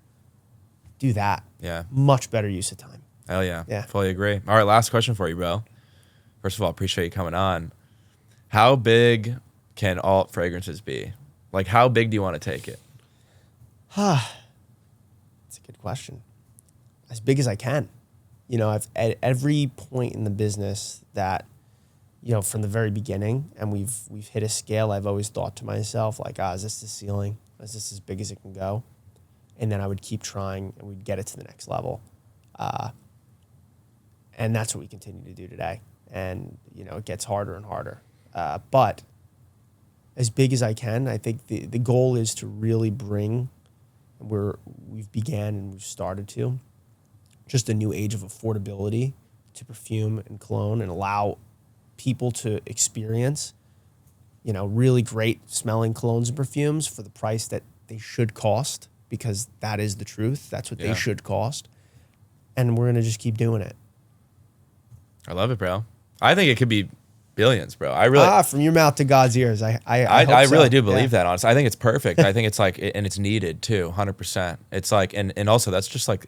Do that. Yeah. Much better use of time. Hell yeah. Yeah. Fully agree. All right, last question for you, bro. First of all, appreciate you coming on. How big can alt fragrances be? Like, how big do you want to take it? That's a good question. As big as I can. I've at every point in the business that, from the very beginning, and we've hit a scale, I've always thought to myself, like, is this the ceiling? Is this as big as it can go? And then I would keep trying, and we'd get it to the next level. And that's what we continue to do today. And, it gets harder and harder. But as big as I can, I think the goal is to really bring, we've began and we've started to, just a new age of affordability to perfume and cologne, and allow people to experience, really great smelling colognes and perfumes for the price that they should cost, because that is the truth. That's what they should cost. And we're going to just keep doing it. I love it, bro. I think it could be billions, bro. I really from your mouth to God's ears. I hope really so. do believe that, honestly. I think it's perfect. I think it's like, and it's needed too, 100%. It's like, and also that's just like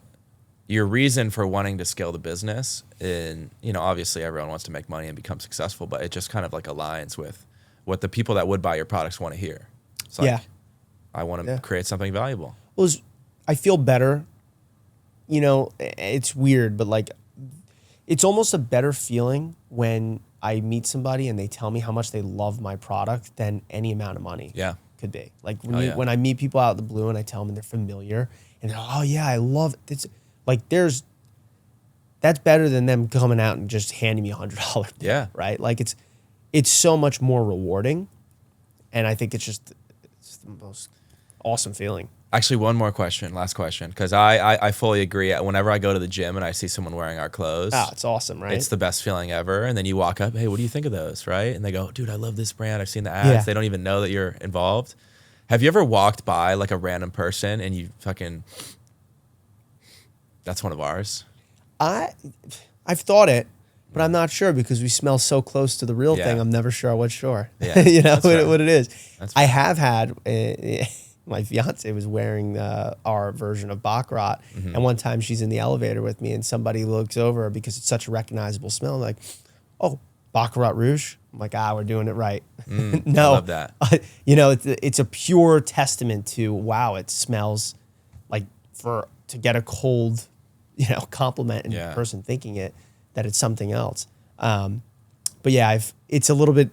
your reason for wanting to scale the business. And, obviously everyone wants to make money and become successful, but it just kind of like aligns with what the people that would buy your products want to hear. It's like, I want to create something valuable. Well, I feel better. It's weird, but like, it's almost a better feeling when I meet somebody and they tell me how much they love my product than any amount of money could be. Like when I meet people out of the blue and I tell them they're familiar and they're, oh yeah, I love it. It's like, that's better than them coming out and just handing me $100. Yeah. Right. Like it's so much more rewarding. And I think it's the most awesome feeling. Actually, one more question, last question, because I fully agree. Whenever I go to the gym and I see someone wearing our clothes, it's awesome, right? It's the best feeling ever. And then you walk up, hey, what do you think of those, right? And they go, dude, I love this brand. I've seen the ads. They don't even know that you're involved. Have you ever walked by like a random person and you fucking, that's one of ours? I've thought it, but I'm not sure because we smell so close to the real thing. I'm never sure what store. Yeah, what it is. I fair. have had. My fiance was wearing our version of Baccarat, and one time she's in the elevator with me, and somebody looks over because it's such a recognizable smell. Like, oh, Baccarat Rouge. I'm like, we're doing it right. No, I love that. It's a pure testament to wow. It smells like to get a cold, compliment in the person thinking it that it's something else. But yeah, it's a little bit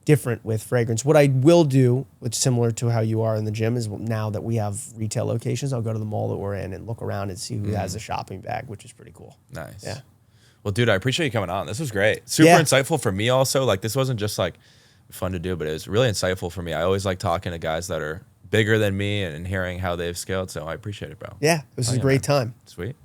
different with fragrance. What I will do, which is similar to how you are in the gym, is now that we have retail locations, I'll go to the mall that we're in and look around and see who has a shopping bag, which is pretty cool. Nice. Yeah. Well, dude, I appreciate you coming on. This was great. Super insightful for me also. Like, this wasn't just like fun to do, but it was really insightful for me. I always like talking to guys that are bigger than me and hearing how they've scaled. So I appreciate it, bro. Yeah, this is a great time. Sweet.